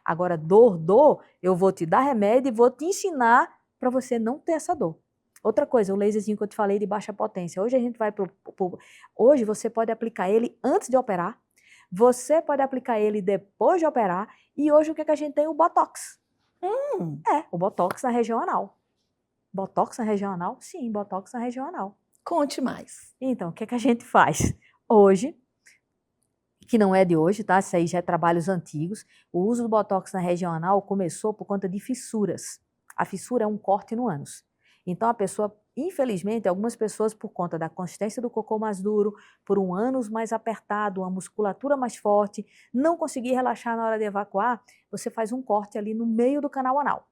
Agora, dor, eu vou te dar remédio e vou te ensinar para você não ter essa dor. Outra coisa, o laserzinho que eu te falei de baixa potência. Hoje a gente vai hoje você pode aplicar ele antes de operar, você pode aplicar ele depois de operar, e hoje o que é que a gente tem? O Botox. O Botox na região anal. Botox na região anal? Sim, Botox na região anal. Conte mais. Então, o que é que a gente faz? Hoje, que não é de hoje, tá? Isso aí já é trabalhos antigos. O uso do Botox na região anal começou por conta de fissuras. A fissura é um corte no ânus. Então, a pessoa, infelizmente, algumas pessoas, por conta da consistência do cocô mais duro, por um ânus mais apertado, uma musculatura mais forte, não conseguir relaxar na hora de evacuar, você faz um corte ali no meio do canal anal.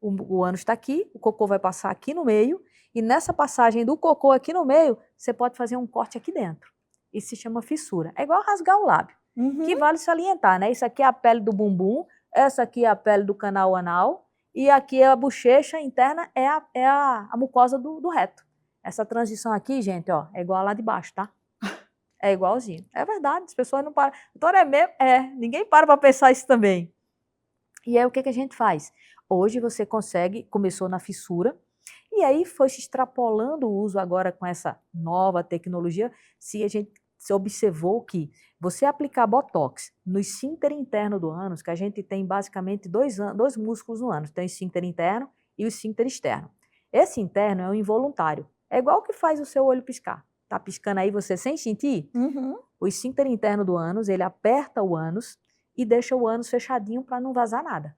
O ânus está aqui, o cocô vai passar aqui no meio, e nessa passagem do cocô aqui no meio, você pode fazer um corte aqui dentro. Isso se chama fissura. É igual rasgar o lábio, que vale salientar, né? Isso aqui é a pele do bumbum, essa aqui é a pele do canal anal, e aqui é a bochecha interna, é a mucosa do reto. Essa transição aqui, gente, ó, é igual a lá de baixo, tá? É igualzinho. É verdade, as pessoas não param. Doutora, é mesmo? Ninguém para pensar isso também. E aí o que a gente faz? Hoje você consegue, começou na fissura, e aí foi se extrapolando o uso agora com essa nova tecnologia, se observou que você aplicar Botox no esfíncter interno do ânus, que a gente tem basicamente dois músculos no ânus, tem o esfíncter interno e o esfíncter externo. Esse interno é o involuntário, é igual o que faz o seu olho piscar. Tá piscando aí você sem sentir? O esfíncter interno do ânus, ele aperta o ânus e deixa o ânus fechadinho para não vazar nada.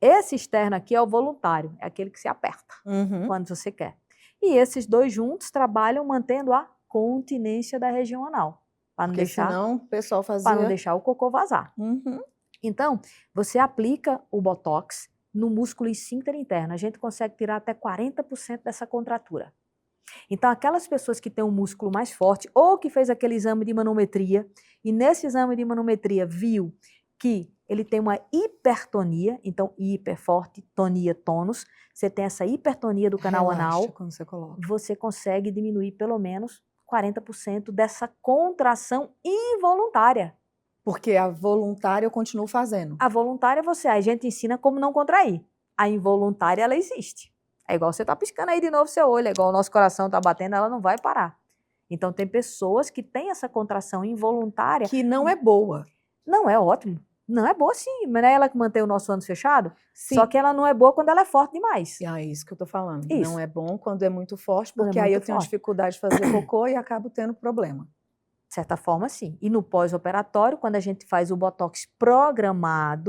Esse externo aqui é o voluntário, é aquele que se aperta quando você quer. E esses dois juntos trabalham mantendo a continência da região anal. Para não deixar, senão o pessoal fazia... Para não deixar o cocô vazar. Então, você aplica o Botox no músculo esfíncter interno. A gente consegue tirar até 40% dessa contratura. Então, aquelas pessoas que têm um músculo mais forte ou que fez aquele exame de manometria e nesse exame de manometria viu que ele tem uma hipertonia, então hiper forte, tonia, tônus, você tem essa hipertonia do canal anal, quando você coloca. Você consegue diminuir pelo menos 40% dessa contração involuntária. Porque a voluntária eu continuo fazendo. A voluntária a gente ensina como não contrair. A involuntária, ela existe. É igual você tá piscando aí de novo seu olho, é igual o nosso coração tá batendo, ela não vai parar. Então tem pessoas que têm essa contração involuntária. Que não é boa. Não, é ótimo. Não é boa sim, mas não é ela que mantém o nosso ânus fechado? Sim. Só que ela não é boa quando ela é forte demais. É isso que eu tô falando. Isso. Não é bom quando é muito forte, porque aí eu tenho dificuldade de fazer cocô e acabo tendo problema. De certa forma, sim. E no pós-operatório, quando a gente faz o botox programado,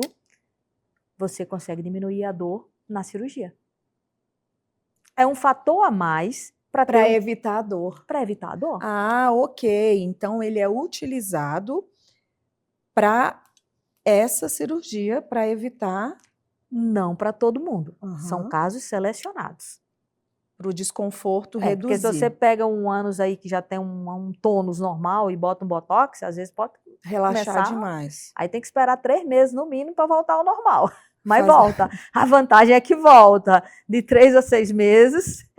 você consegue diminuir a dor na cirurgia. É um fator a mais Para evitar a dor. para evitar a dor. Ah, ok. Então ele é utilizado para essa cirurgia, para evitar Não para todo mundo. São Aham. casos selecionados. para o desconforto Porque se você reduzir, pega um ânus aí que já tem um tônus normal e bota um botox, às vezes pode relaxar começar. demais. Aí tem que esperar 3 meses no mínimo para voltar ao normal. Mas Faz- volta. A vantagem é que volta de 3 a 6 meses.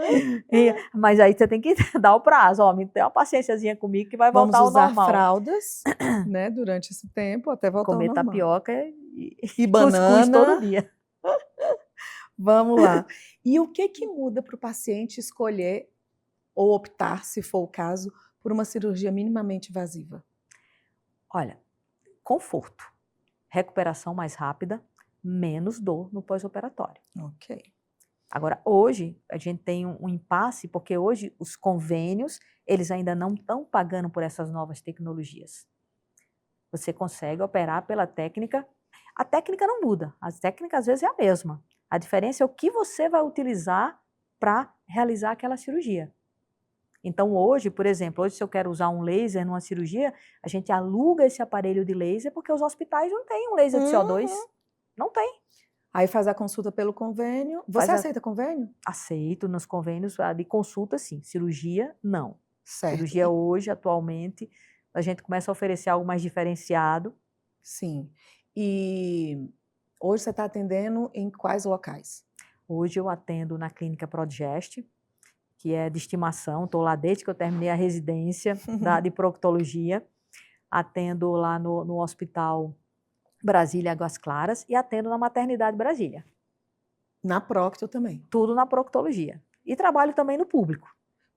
Mas aí você tem que dar o prazo. Ó, me tem uma paciênciazinha comigo que vai Vamos voltar ao usar normal. fraldas, né, durante esse tempo até voltar ao Comer normal. tapioca E cuscuz banana. todo dia. Vamos lá. E o que muda para o paciente escolher ou optar, se for o caso, por uma cirurgia minimamente invasiva? Olha, conforto, recuperação mais rápida, menos dor no pós-operatório. Ok. Agora, hoje, a gente tem um impasse, porque hoje os convênios, eles ainda não estão pagando por essas novas tecnologias. Você consegue operar pela técnica. A técnica não muda, a técnica às vezes é a mesma. A diferença é o que você vai utilizar para realizar aquela cirurgia. Então, hoje, por exemplo, hoje se eu quero usar um laser numa cirurgia, a gente aluga esse aparelho de laser porque os hospitais não têm um laser de CO2. Não tem. Aí faz a consulta pelo convênio. Você aceita convênio? Aceito nos convênios de consulta, sim. Cirurgia, não. Certo. Cirurgia hoje, atualmente, a gente começa a oferecer algo mais diferenciado. Sim. E hoje você está atendendo em quais locais? Hoje eu atendo na clínica Prodgest, que é de estimação. Estou lá desde que eu terminei a residência de proctologia. Atendo lá no Hospital Brasília Águas Claras e atendo na Maternidade Brasília. Na Procto também. Tudo na proctologia. E trabalho também no público.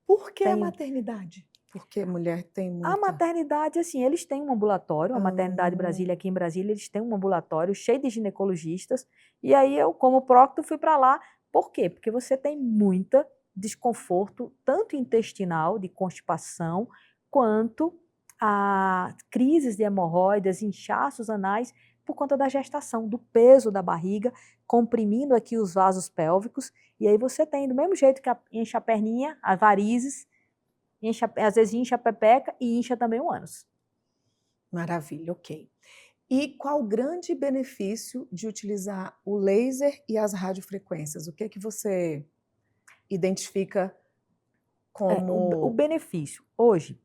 Por que a maternidade? Porque mulher tem muita... A maternidade, assim, eles têm um ambulatório, a Maternidade Brasília, aqui em Brasília, eles têm um ambulatório cheio de ginecologistas, e aí eu, como procto, fui para lá. Por quê? Porque você tem muita desconforto, tanto intestinal, de constipação, quanto a crises de hemorroidas, inchaços anais, por conta da gestação, do peso da barriga, comprimindo aqui os vasos pélvicos, e aí você tem, do mesmo jeito que enche a perninha, as varizes, às vezes incha a pepeca e incha também o ânus. Maravilha, ok. E qual o grande benefício de utilizar o laser e as radiofrequências? O que você identifica como... O benefício, hoje,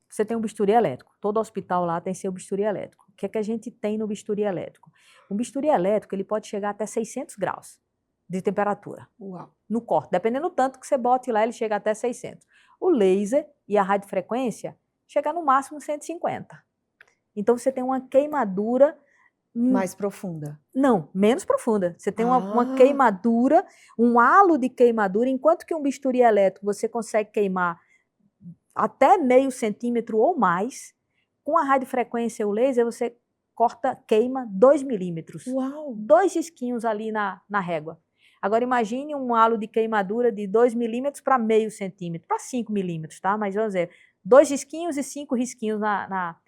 você tem um bisturi elétrico, todo hospital lá tem seu bisturi elétrico. O que é que a gente tem no bisturi elétrico? Um bisturi elétrico, ele pode chegar até 600 graus de temperatura. Uau. No corte, dependendo do tanto que você bote lá, ele chega até 600. O laser e a radiofrequência chega no máximo 150. Então você tem uma queimadura mais profunda. Não, menos profunda. Você tem uma queimadura, um halo de queimadura, enquanto que um bisturi elétrico você consegue queimar até meio centímetro ou mais. Com a radiofrequência e o laser você queima 2 milímetros. Uau! 2 risquinhos ali na régua. Agora imagine um halo de queimadura de 2 milímetros para meio centímetro, para 5 milímetros, tá? Mas vamos dizer, 2 risquinhos e 5 risquinhos na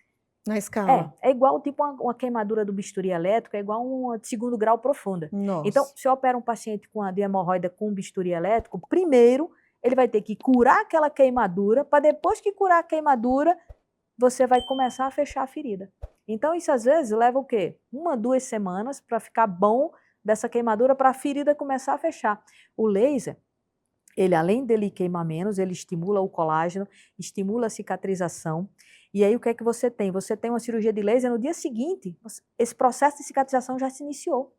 escala. É igual tipo uma queimadura do bisturi elétrico, é igual uma de 2º grau profunda. Nossa. Então, se eu opero um paciente de hemorroida com bisturi elétrico, primeiro ele vai ter que curar aquela queimadura, para depois que curar a queimadura, você vai começar a fechar a ferida. Então, isso às vezes leva o quê? 1, 2 semanas para ficar bom dessa queimadura, para a ferida começar a fechar. O laser, ele além dele queimar menos, ele estimula o colágeno, estimula a cicatrização. E aí o que é que você tem? Você tem uma cirurgia de laser, no dia seguinte, esse processo de cicatrização já se iniciou.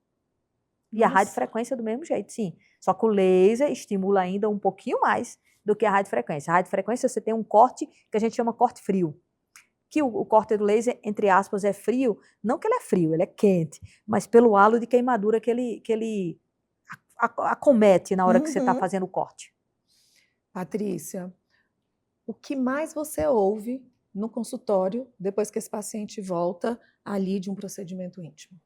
E Nossa. a radiofrequência do mesmo jeito, sim. Só que o laser estimula ainda um pouquinho mais do que a radiofrequência. A radiofrequência você tem um corte que a gente chama corte frio. Que o corte do laser, entre aspas, é frio, não que ele é frio, ele é quente, mas pelo halo de queimadura que ele acomete na hora que você está fazendo o corte. Patrícia, o que mais você ouve no consultório depois que esse paciente volta ali de um procedimento íntimo?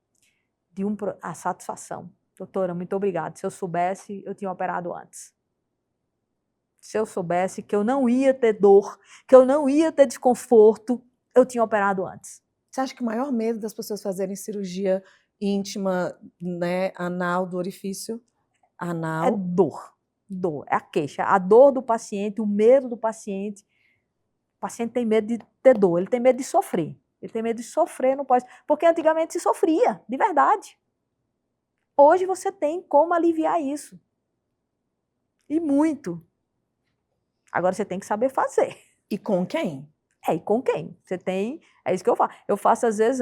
A satisfação. Doutora, muito obrigada. Se eu soubesse, eu tinha operado antes. Se eu soubesse que eu não ia ter dor, que eu não ia ter desconforto, eu tinha operado antes. Você acha que o maior medo das pessoas fazerem cirurgia íntima, né, anal, do orifício É anal? dor, é a queixa, a dor do paciente, o medo do paciente. O paciente tem medo de ter dor, ele tem medo de sofrer. Ele tem medo de sofrer no pós, porque antigamente se sofria, de verdade. Hoje você tem como aliviar isso. E muito. Agora você tem que saber fazer. E com quem? E com quem? Você tem, é isso que eu faço. Eu faço, às vezes,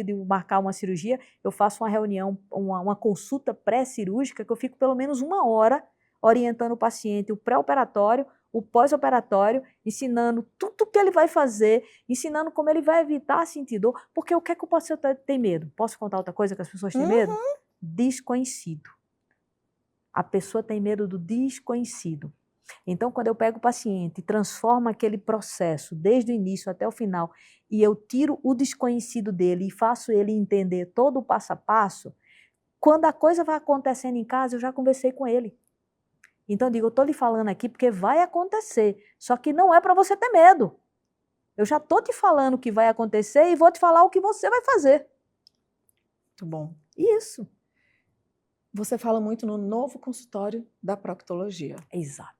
de marcar uma cirurgia, eu faço uma reunião, uma consulta pré-cirúrgica, que eu fico pelo menos 1 hora orientando o paciente, o pré-operatório, o pós-operatório, ensinando tudo o que ele vai fazer, ensinando como ele vai evitar sentir dor, porque o que é que o paciente tem medo? Posso contar outra coisa que as pessoas têm medo? Desconhecido. A pessoa tem medo do desconhecido. Então, quando eu pego o paciente e transformo aquele processo desde o início até o final e eu tiro o desconhecido dele e faço ele entender todo o passo a passo, quando a coisa vai acontecendo em casa, eu já conversei com ele. Então, eu digo, eu estou lhe falando aqui porque vai acontecer, só que não é para você ter medo. Eu já estou te falando o que vai acontecer e vou te falar o que você vai fazer. Muito bom. Isso. Você fala muito no novo consultório da proctologia. Exato.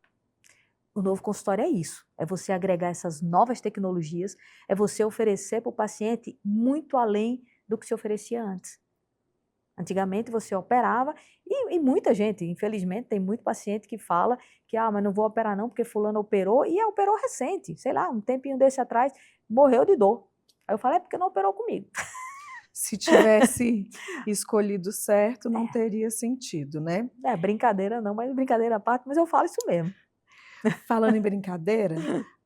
O novo consultório é isso, é você agregar essas novas tecnologias, é você oferecer para o paciente muito além do que se oferecia antes. Antigamente você operava e muita gente, infelizmente, tem muito paciente que fala que, mas não vou operar não porque fulano operou e operou recente, sei lá, um tempinho desse atrás, morreu de dor. Aí eu falei, é porque não operou comigo. Se tivesse escolhido certo, não teria sentido, né? Brincadeira não, mas brincadeira à parte, mas eu falo isso mesmo. Falando em brincadeira,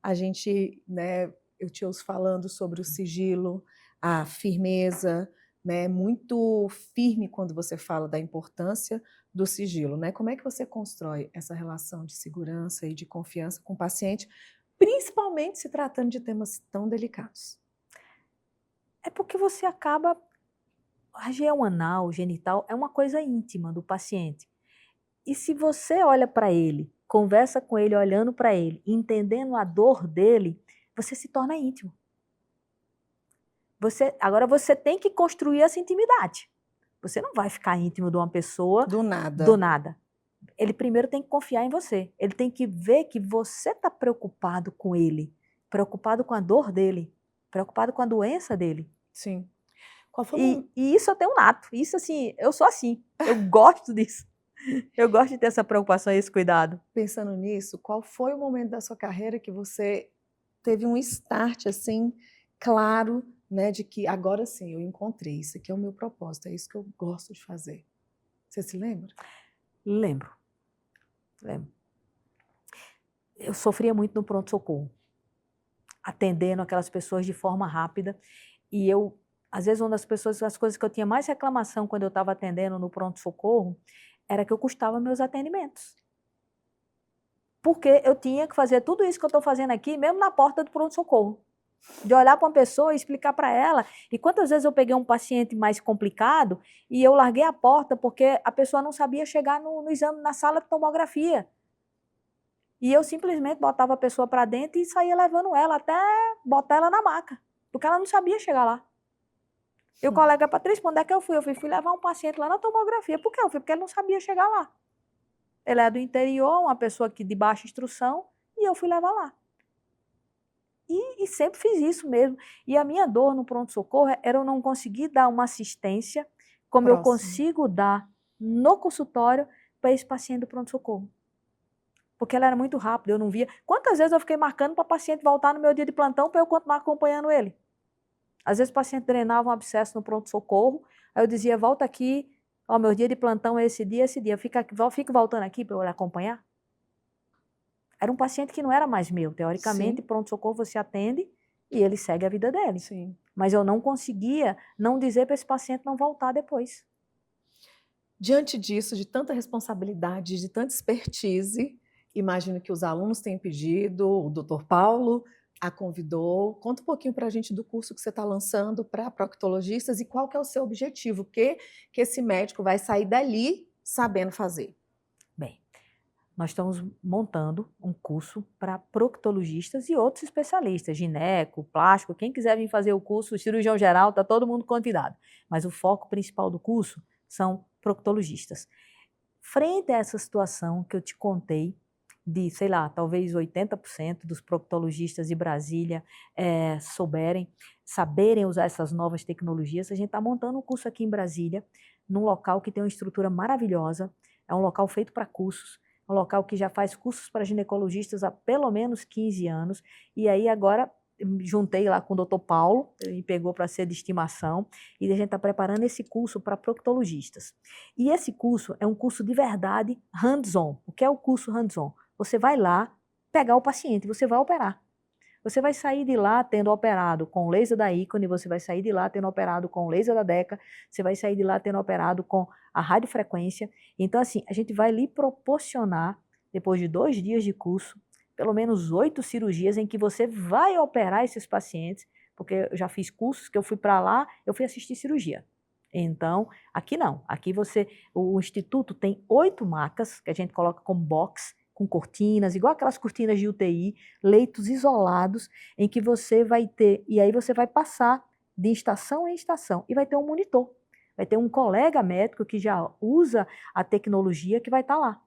a gente, né, eu te ouço falando sobre o sigilo, a firmeza, né, muito firme quando você fala da importância do sigilo, né? Como é que você constrói essa relação de segurança e de confiança com o paciente, principalmente se tratando de temas tão delicados? É porque você acaba, a região anal, genital, é uma coisa íntima do paciente. E se você olha para ele, conversa com ele olhando para ele, entendendo a dor dele, você se torna íntimo. Agora você tem que construir essa intimidade. Você não vai ficar íntimo de uma pessoa do nada. Do nada. Ele primeiro tem que confiar em você. Ele tem que ver que você está preocupado com ele, preocupado com a dor dele, preocupado com a doença dele. Sim. Qual foi e isso eu tenho um nato. Isso assim, eu sou assim. Eu gosto disso. Eu gosto de ter essa preocupação e esse cuidado. Pensando nisso, qual foi o momento da sua carreira que você teve um start assim, claro, né, de que agora sim, eu encontrei, isso aqui é o meu propósito, é isso que eu gosto de fazer? Você se lembra? Lembro. Eu sofria muito no pronto-socorro, atendendo aquelas pessoas de forma rápida, e eu, às vezes, as coisas que eu tinha mais reclamação quando eu estava atendendo no pronto-socorro, era que eu custava meus atendimentos. Porque eu tinha que fazer tudo isso que eu estou fazendo aqui, mesmo na porta do pronto-socorro. De olhar para uma pessoa e explicar para ela. E quantas vezes eu peguei um paciente mais complicado e eu larguei a porta porque a pessoa não sabia chegar no exame, na sala de tomografia. E eu simplesmente botava a pessoa para dentro e saía levando ela até botar ela na maca. Porque ela não sabia chegar lá. E o colega, Patrícia, onde é que eu fui? Eu fui levar um paciente lá na tomografia. Por que eu fui? Porque ele não sabia chegar lá. Ele é do interior, uma pessoa que de baixa instrução, e eu fui levar lá. E sempre fiz isso mesmo. E a minha dor no pronto-socorro era eu não conseguir dar uma assistência como eu consigo dar no consultório para esse paciente do pronto-socorro. Porque ela era muito rápida, eu não via. Quantas vezes eu fiquei marcando para o paciente voltar no meu dia de plantão para eu continuar acompanhando ele? Às vezes o paciente drenava um abscesso no pronto-socorro, aí eu dizia, volta aqui, meu dia de plantão é esse dia, fique voltando aqui para eu lhe acompanhar. Era um paciente que não era mais meu. Teoricamente, pronto-socorro você atende e ele segue a vida dele. Sim. Mas eu não conseguia não dizer para esse paciente não voltar depois. Diante disso, de tanta responsabilidade, de tanta expertise, imagino que os alunos tenham pedido, o Dr. Paulo a convidou. Conta um pouquinho para a gente do curso que você está lançando para proctologistas e qual que é o seu objetivo, o que esse médico vai sair dali sabendo fazer. Bem, nós estamos montando um curso para proctologistas e outros especialistas, gineco, plástico, quem quiser vir fazer o curso, cirurgião geral, está todo mundo convidado. Mas o foco principal do curso são proctologistas. Frente a essa situação que eu te contei, de, sei lá, talvez 80% dos proctologistas de Brasília saberem usar essas novas tecnologias, a gente está montando um curso aqui em Brasília, num local que tem uma estrutura maravilhosa, é um local feito para cursos, um local que já faz cursos para ginecologistas há pelo menos 15 anos, e aí agora juntei lá com o Dr. Paulo, ele me pegou para ser de estimação, e a gente está preparando esse curso para proctologistas. E esse curso é um curso de verdade hands-on. O que é o curso hands-on? Você vai lá pegar o paciente, você vai operar. Você vai sair de lá tendo operado com o laser da Icone, você vai sair de lá tendo operado com o laser da DECA, você vai sair de lá tendo operado com a radiofrequência. Então, assim, a gente vai lhe proporcionar, depois de 2 dias de curso, pelo menos 8 cirurgias em que você vai operar esses pacientes, porque eu já fiz cursos que eu fui para lá, eu fui assistir cirurgia. Então, aqui não. Aqui o Instituto tem 8 macas, que a gente coloca como box, com cortinas, igual aquelas cortinas de UTI, leitos isolados, em que você vai ter, e aí você vai passar de estação em estação, e vai ter um monitor, vai ter um colega médico que já usa a tecnologia que vai estar lá.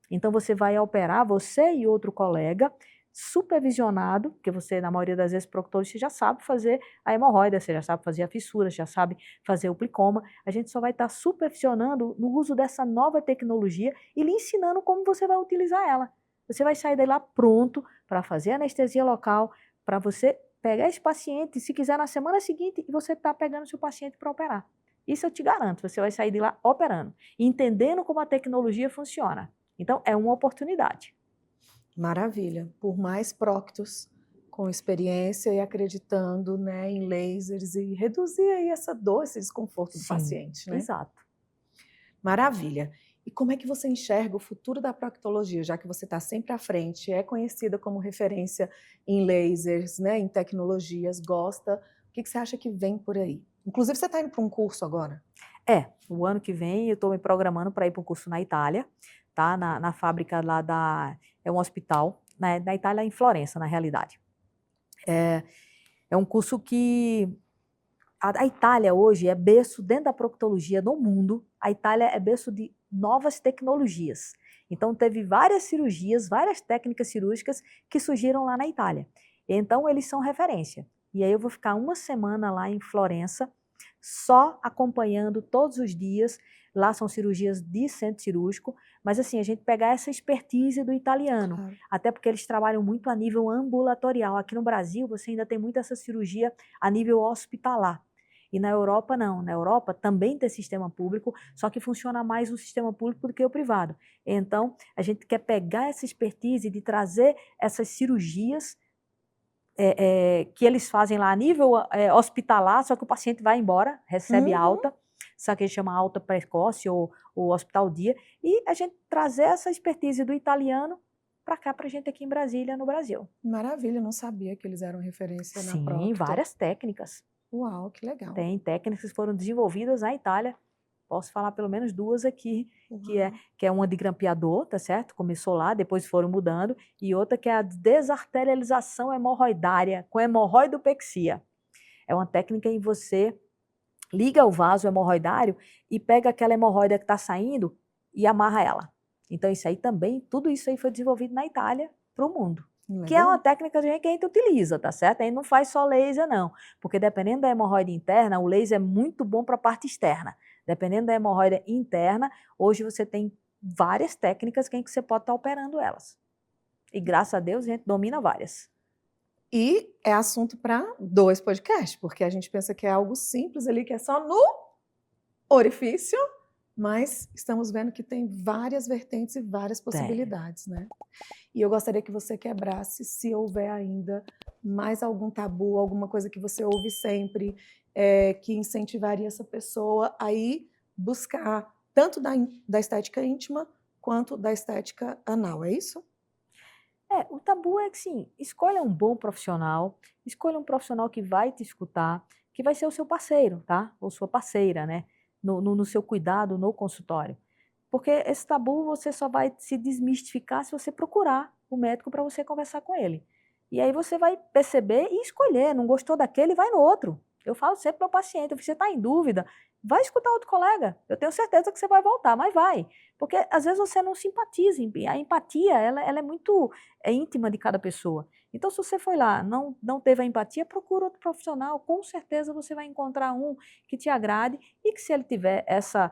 Então você vai operar, você e outro colega, supervisionado, porque você, na maioria das vezes, proctologista já sabe fazer a hemorroida, você já sabe fazer a fissura, já sabe fazer o plicoma. A gente só vai estar supervisionando no uso dessa nova tecnologia e lhe ensinando como você vai utilizar ela. Você vai sair daí lá pronto para fazer anestesia local, para você pegar esse paciente, se quiser na semana seguinte, e você está pegando seu paciente para operar. Isso eu te garanto, você vai sair de lá operando, entendendo como a tecnologia funciona. Então, é uma oportunidade. Maravilha. Por mais proctos com experiência e acreditando, né, em lasers e reduzir aí essa dor, esse desconforto do paciente, né? Exato. Maravilha. E como é que você enxerga o futuro da proctologia, já que você está sempre à frente, é conhecida como referência em lasers, né, em tecnologias, gosta? O que você acha que vem por aí? Inclusive, você está indo para um curso agora? O ano que vem eu estou me programando para ir para um curso na Itália, tá? Na fábrica lá é um hospital, né? Na Itália, em Florença, na realidade. É um curso que a Itália hoje é berço, dentro da proctologia no mundo, a Itália é berço de novas tecnologias. Então, teve várias cirurgias, várias técnicas cirúrgicas que surgiram lá na Itália. Então, eles são referência. E aí eu vou ficar uma semana lá em Florença, só acompanhando todos os dias. Lá são cirurgias de centro cirúrgico, mas assim, a gente pegar essa expertise do italiano, Claro. até porque eles trabalham muito a nível ambulatorial. Aqui no Brasil, você ainda tem muito essa cirurgia a nível hospitalar. E na Europa, não. Na Europa também tem sistema público, só que funciona mais o sistema público do que o privado. Então, a gente quer pegar essa expertise de trazer essas cirurgias que eles fazem lá a nível hospitalar, só que o paciente vai embora, recebe alta, só que a gente chama alta precoce ou hospital dia, e a gente trazer essa expertise do italiano para cá, para a gente aqui em Brasília, no Brasil. Maravilha, não sabia que eles eram referência na procto. Sim, várias técnicas. Uau, que legal. Tem técnicas que foram desenvolvidas na Itália. Posso falar pelo menos 2 aqui, que é uma de grampeador, tá certo? Começou lá, depois foram mudando, e outra que é a desarterialização hemorroidária com hemorroidopexia. É uma técnica em que você liga o vaso hemorroidário e pega aquela hemorroida que está saindo e amarra ela. Então isso aí também, tudo isso aí foi desenvolvido na Itália para o mundo. Que é uma técnica que a gente utiliza, tá certo? A gente não faz só laser, não. Porque dependendo da hemorroida interna, o laser é muito bom para a parte externa. Dependendo da hemorroida interna, hoje você tem várias técnicas em que você pode estar operando elas. E graças a Deus a gente domina várias. E é assunto para 2 podcasts, porque a gente pensa que é algo simples ali, que é só no orifício, mas estamos vendo que tem várias vertentes e várias possibilidades, né? E eu gostaria que você quebrasse, se houver ainda mais algum tabu, alguma coisa que você ouve sempre, que incentivaria essa pessoa a ir buscar tanto da estética íntima quanto da estética anal, é isso? O tabu é que, sim, escolha um bom profissional, escolha um profissional que vai te escutar, que vai ser o seu parceiro, tá? Ou sua parceira, né? No seu cuidado no consultório. Porque esse tabu você só vai se desmistificar se você procurar o médico para você conversar com ele. E aí você vai perceber e escolher, não gostou daquele, vai no outro. Eu falo sempre para o meu paciente, você está em dúvida, vai escutar outro colega. Eu tenho certeza que você vai voltar, mas vai. Porque às vezes você não simpatiza. A empatia, ela é muito íntima de cada pessoa. Então, se você foi lá, não teve a empatia, procura outro profissional. Com certeza você vai encontrar um que te agrade e que se ele tiver essa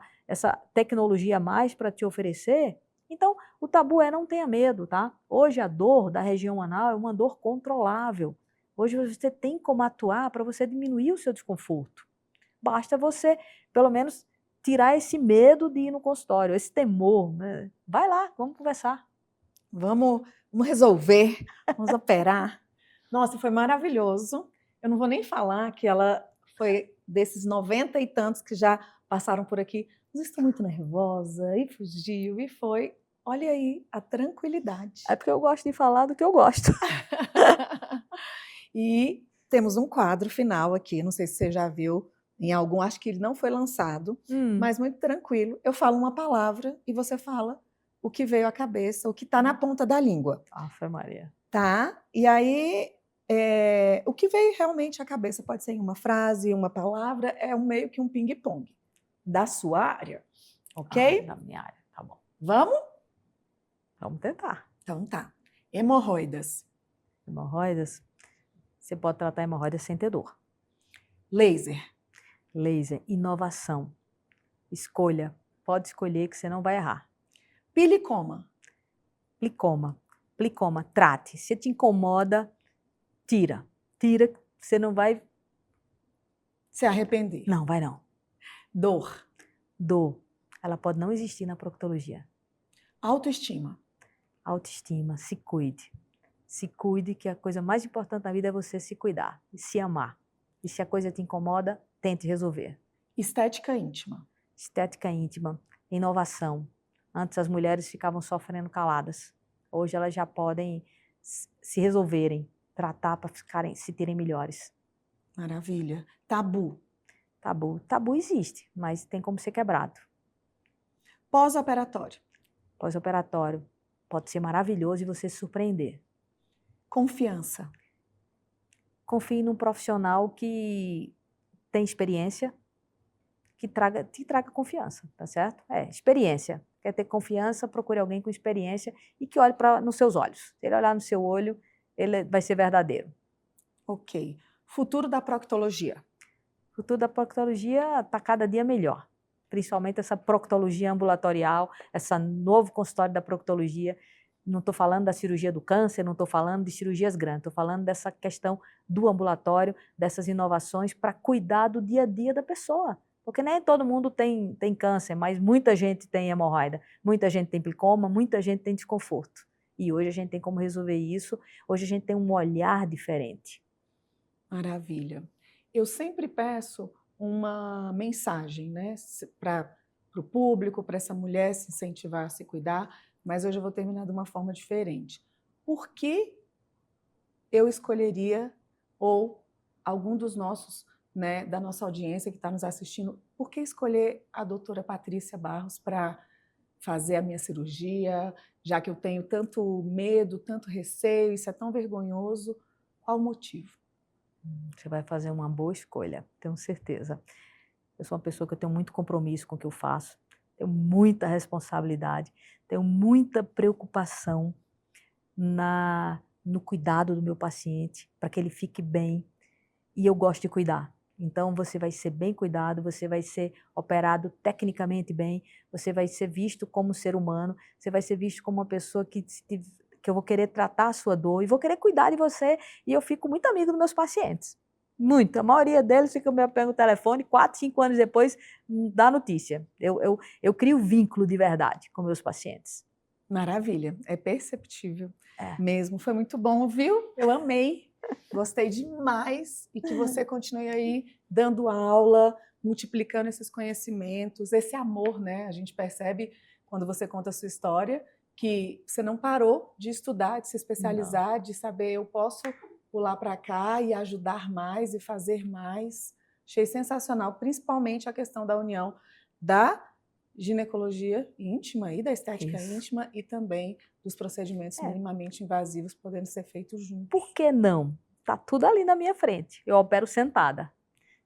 tecnologia a mais para te oferecer, então o tabu é não tenha medo, tá? Hoje a dor da região anal é uma dor controlável. Hoje você tem como atuar para você diminuir o seu desconforto. Basta você, pelo menos, tirar esse medo de ir no consultório, esse temor, né? Vai lá, vamos conversar. Vamos resolver, vamos operar. Nossa, foi maravilhoso. Eu não vou nem falar que ela foi desses 90 e tantos que já passaram por aqui. Mas estou muito nervosa, e fugiu, e foi. Olha aí, a tranquilidade. É porque eu gosto de falar do que eu gosto. E temos um quadro final aqui, não sei se você já viu em algum, acho que ele não foi lançado, mas muito tranquilo. Eu falo uma palavra e você fala o que veio à cabeça, o que está na ponta da língua. Ave Maria. Tá? E aí, o que veio realmente à cabeça pode ser em uma frase, uma palavra, é meio que um ping-pong da sua área, ok? Da minha área, tá bom. Vamos? Vamos tentar. Então tá. Hemorroidas. Hemorroidas, você pode tratar hemorroidas sem ter dor. Laser. Laser, inovação. Escolha. Pode escolher que você não vai errar. Pilicoma. Plicoma. Plicoma, trate. Se te incomoda, tira. Tira, você não vai... Se arrepender. Não, vai não. Dor. Dor, ela pode não existir na proctologia. Autoestima. Autoestima, se cuide. Se cuide, que a coisa mais importante na vida é você se cuidar e se amar. E se a coisa te incomoda, tente resolver. Estética íntima. Estética íntima, inovação. Antes as mulheres ficavam sofrendo caladas. Hoje elas já podem se resolverem, tratar para se terem melhores. Maravilha. Tabu. Tabu. Tabu existe, mas tem como ser quebrado. Pós-operatório. Pós-operatório. Pode ser maravilhoso e você se surpreender. Confiança. Confie num profissional que tem experiência, que te traga confiança, tá certo? Experiência. Quer ter confiança, procure alguém com experiência e que olhe nos seus olhos. Se ele olhar no seu olho, ele vai ser verdadeiro. Ok. Futuro da proctologia. O futuro da proctologia está cada dia melhor. Principalmente essa proctologia ambulatorial, esse novo consultório da proctologia. Não estou falando da cirurgia do câncer, não estou falando de cirurgias grandes, estou falando dessa questão do ambulatório, dessas inovações para cuidar do dia a dia da pessoa. Porque nem todo mundo tem câncer, mas muita gente tem hemorroida, muita gente tem plicoma, muita gente tem desconforto. E hoje a gente tem como resolver isso, hoje a gente tem um olhar diferente. Maravilha. Eu sempre peço uma mensagem, né, para o público, para essa mulher se incentivar a se cuidar, mas hoje eu vou terminar de uma forma diferente. Por que eu escolheria, ou algum dos nossos, né, da nossa audiência que está nos assistindo, por que escolher a doutora Patrícia Barros para fazer a minha cirurgia, já que eu tenho tanto medo, tanto receio, isso é tão vergonhoso? Qual o motivo? Você vai fazer uma boa escolha, tenho certeza. Eu sou uma pessoa que eu tenho muito compromisso com o que eu faço, tenho muita responsabilidade, tenho muita preocupação no cuidado do meu paciente, para que ele fique bem, e eu gosto de cuidar. Então, você vai ser bem cuidado, você vai ser operado tecnicamente bem, você vai ser visto como ser humano, você vai ser visto como uma pessoa que eu vou querer tratar a sua dor e vou querer cuidar de você, e eu fico muito amigo dos meus pacientes. Muito. A maioria deles fica me pegando o telefone, 4, 5 anos depois, dá notícia. Eu crio vínculo de verdade com meus pacientes. Maravilha, é perceptível mesmo. Foi muito bom, viu? Eu amei, gostei demais, e que você continue aí dando aula, multiplicando esses conhecimentos, esse amor, né? A gente percebe quando você conta a sua história que você não parou de estudar, de se especializar, de saber, eu posso pular para cá e ajudar mais e fazer mais. Achei sensacional, principalmente a questão da união da ginecologia íntima e da estética Isso. íntima e também dos procedimentos minimamente invasivos podendo ser feitos juntos. Por que não? Tá tudo ali na minha frente. Eu opero sentada.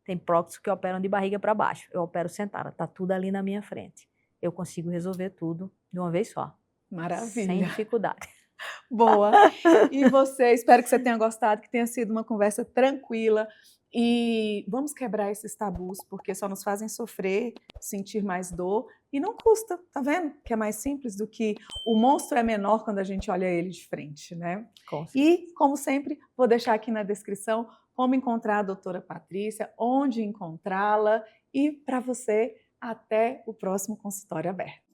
Tem próteses que operam de barriga para baixo. Eu opero sentada. Tá tudo ali na minha frente. Eu consigo resolver tudo de uma vez só. Maravilha. Sem dificuldade. Boa. E você, espero que você tenha gostado, que tenha sido uma conversa tranquila. E vamos quebrar esses tabus, porque só nos fazem sofrer, sentir mais dor. E não custa, tá vendo? Que é mais simples do que o monstro é menor quando a gente olha ele de frente, né? E, como sempre, vou deixar aqui na descrição como encontrar a doutora Patrícia, onde encontrá-la. E para você, até o próximo consultório aberto.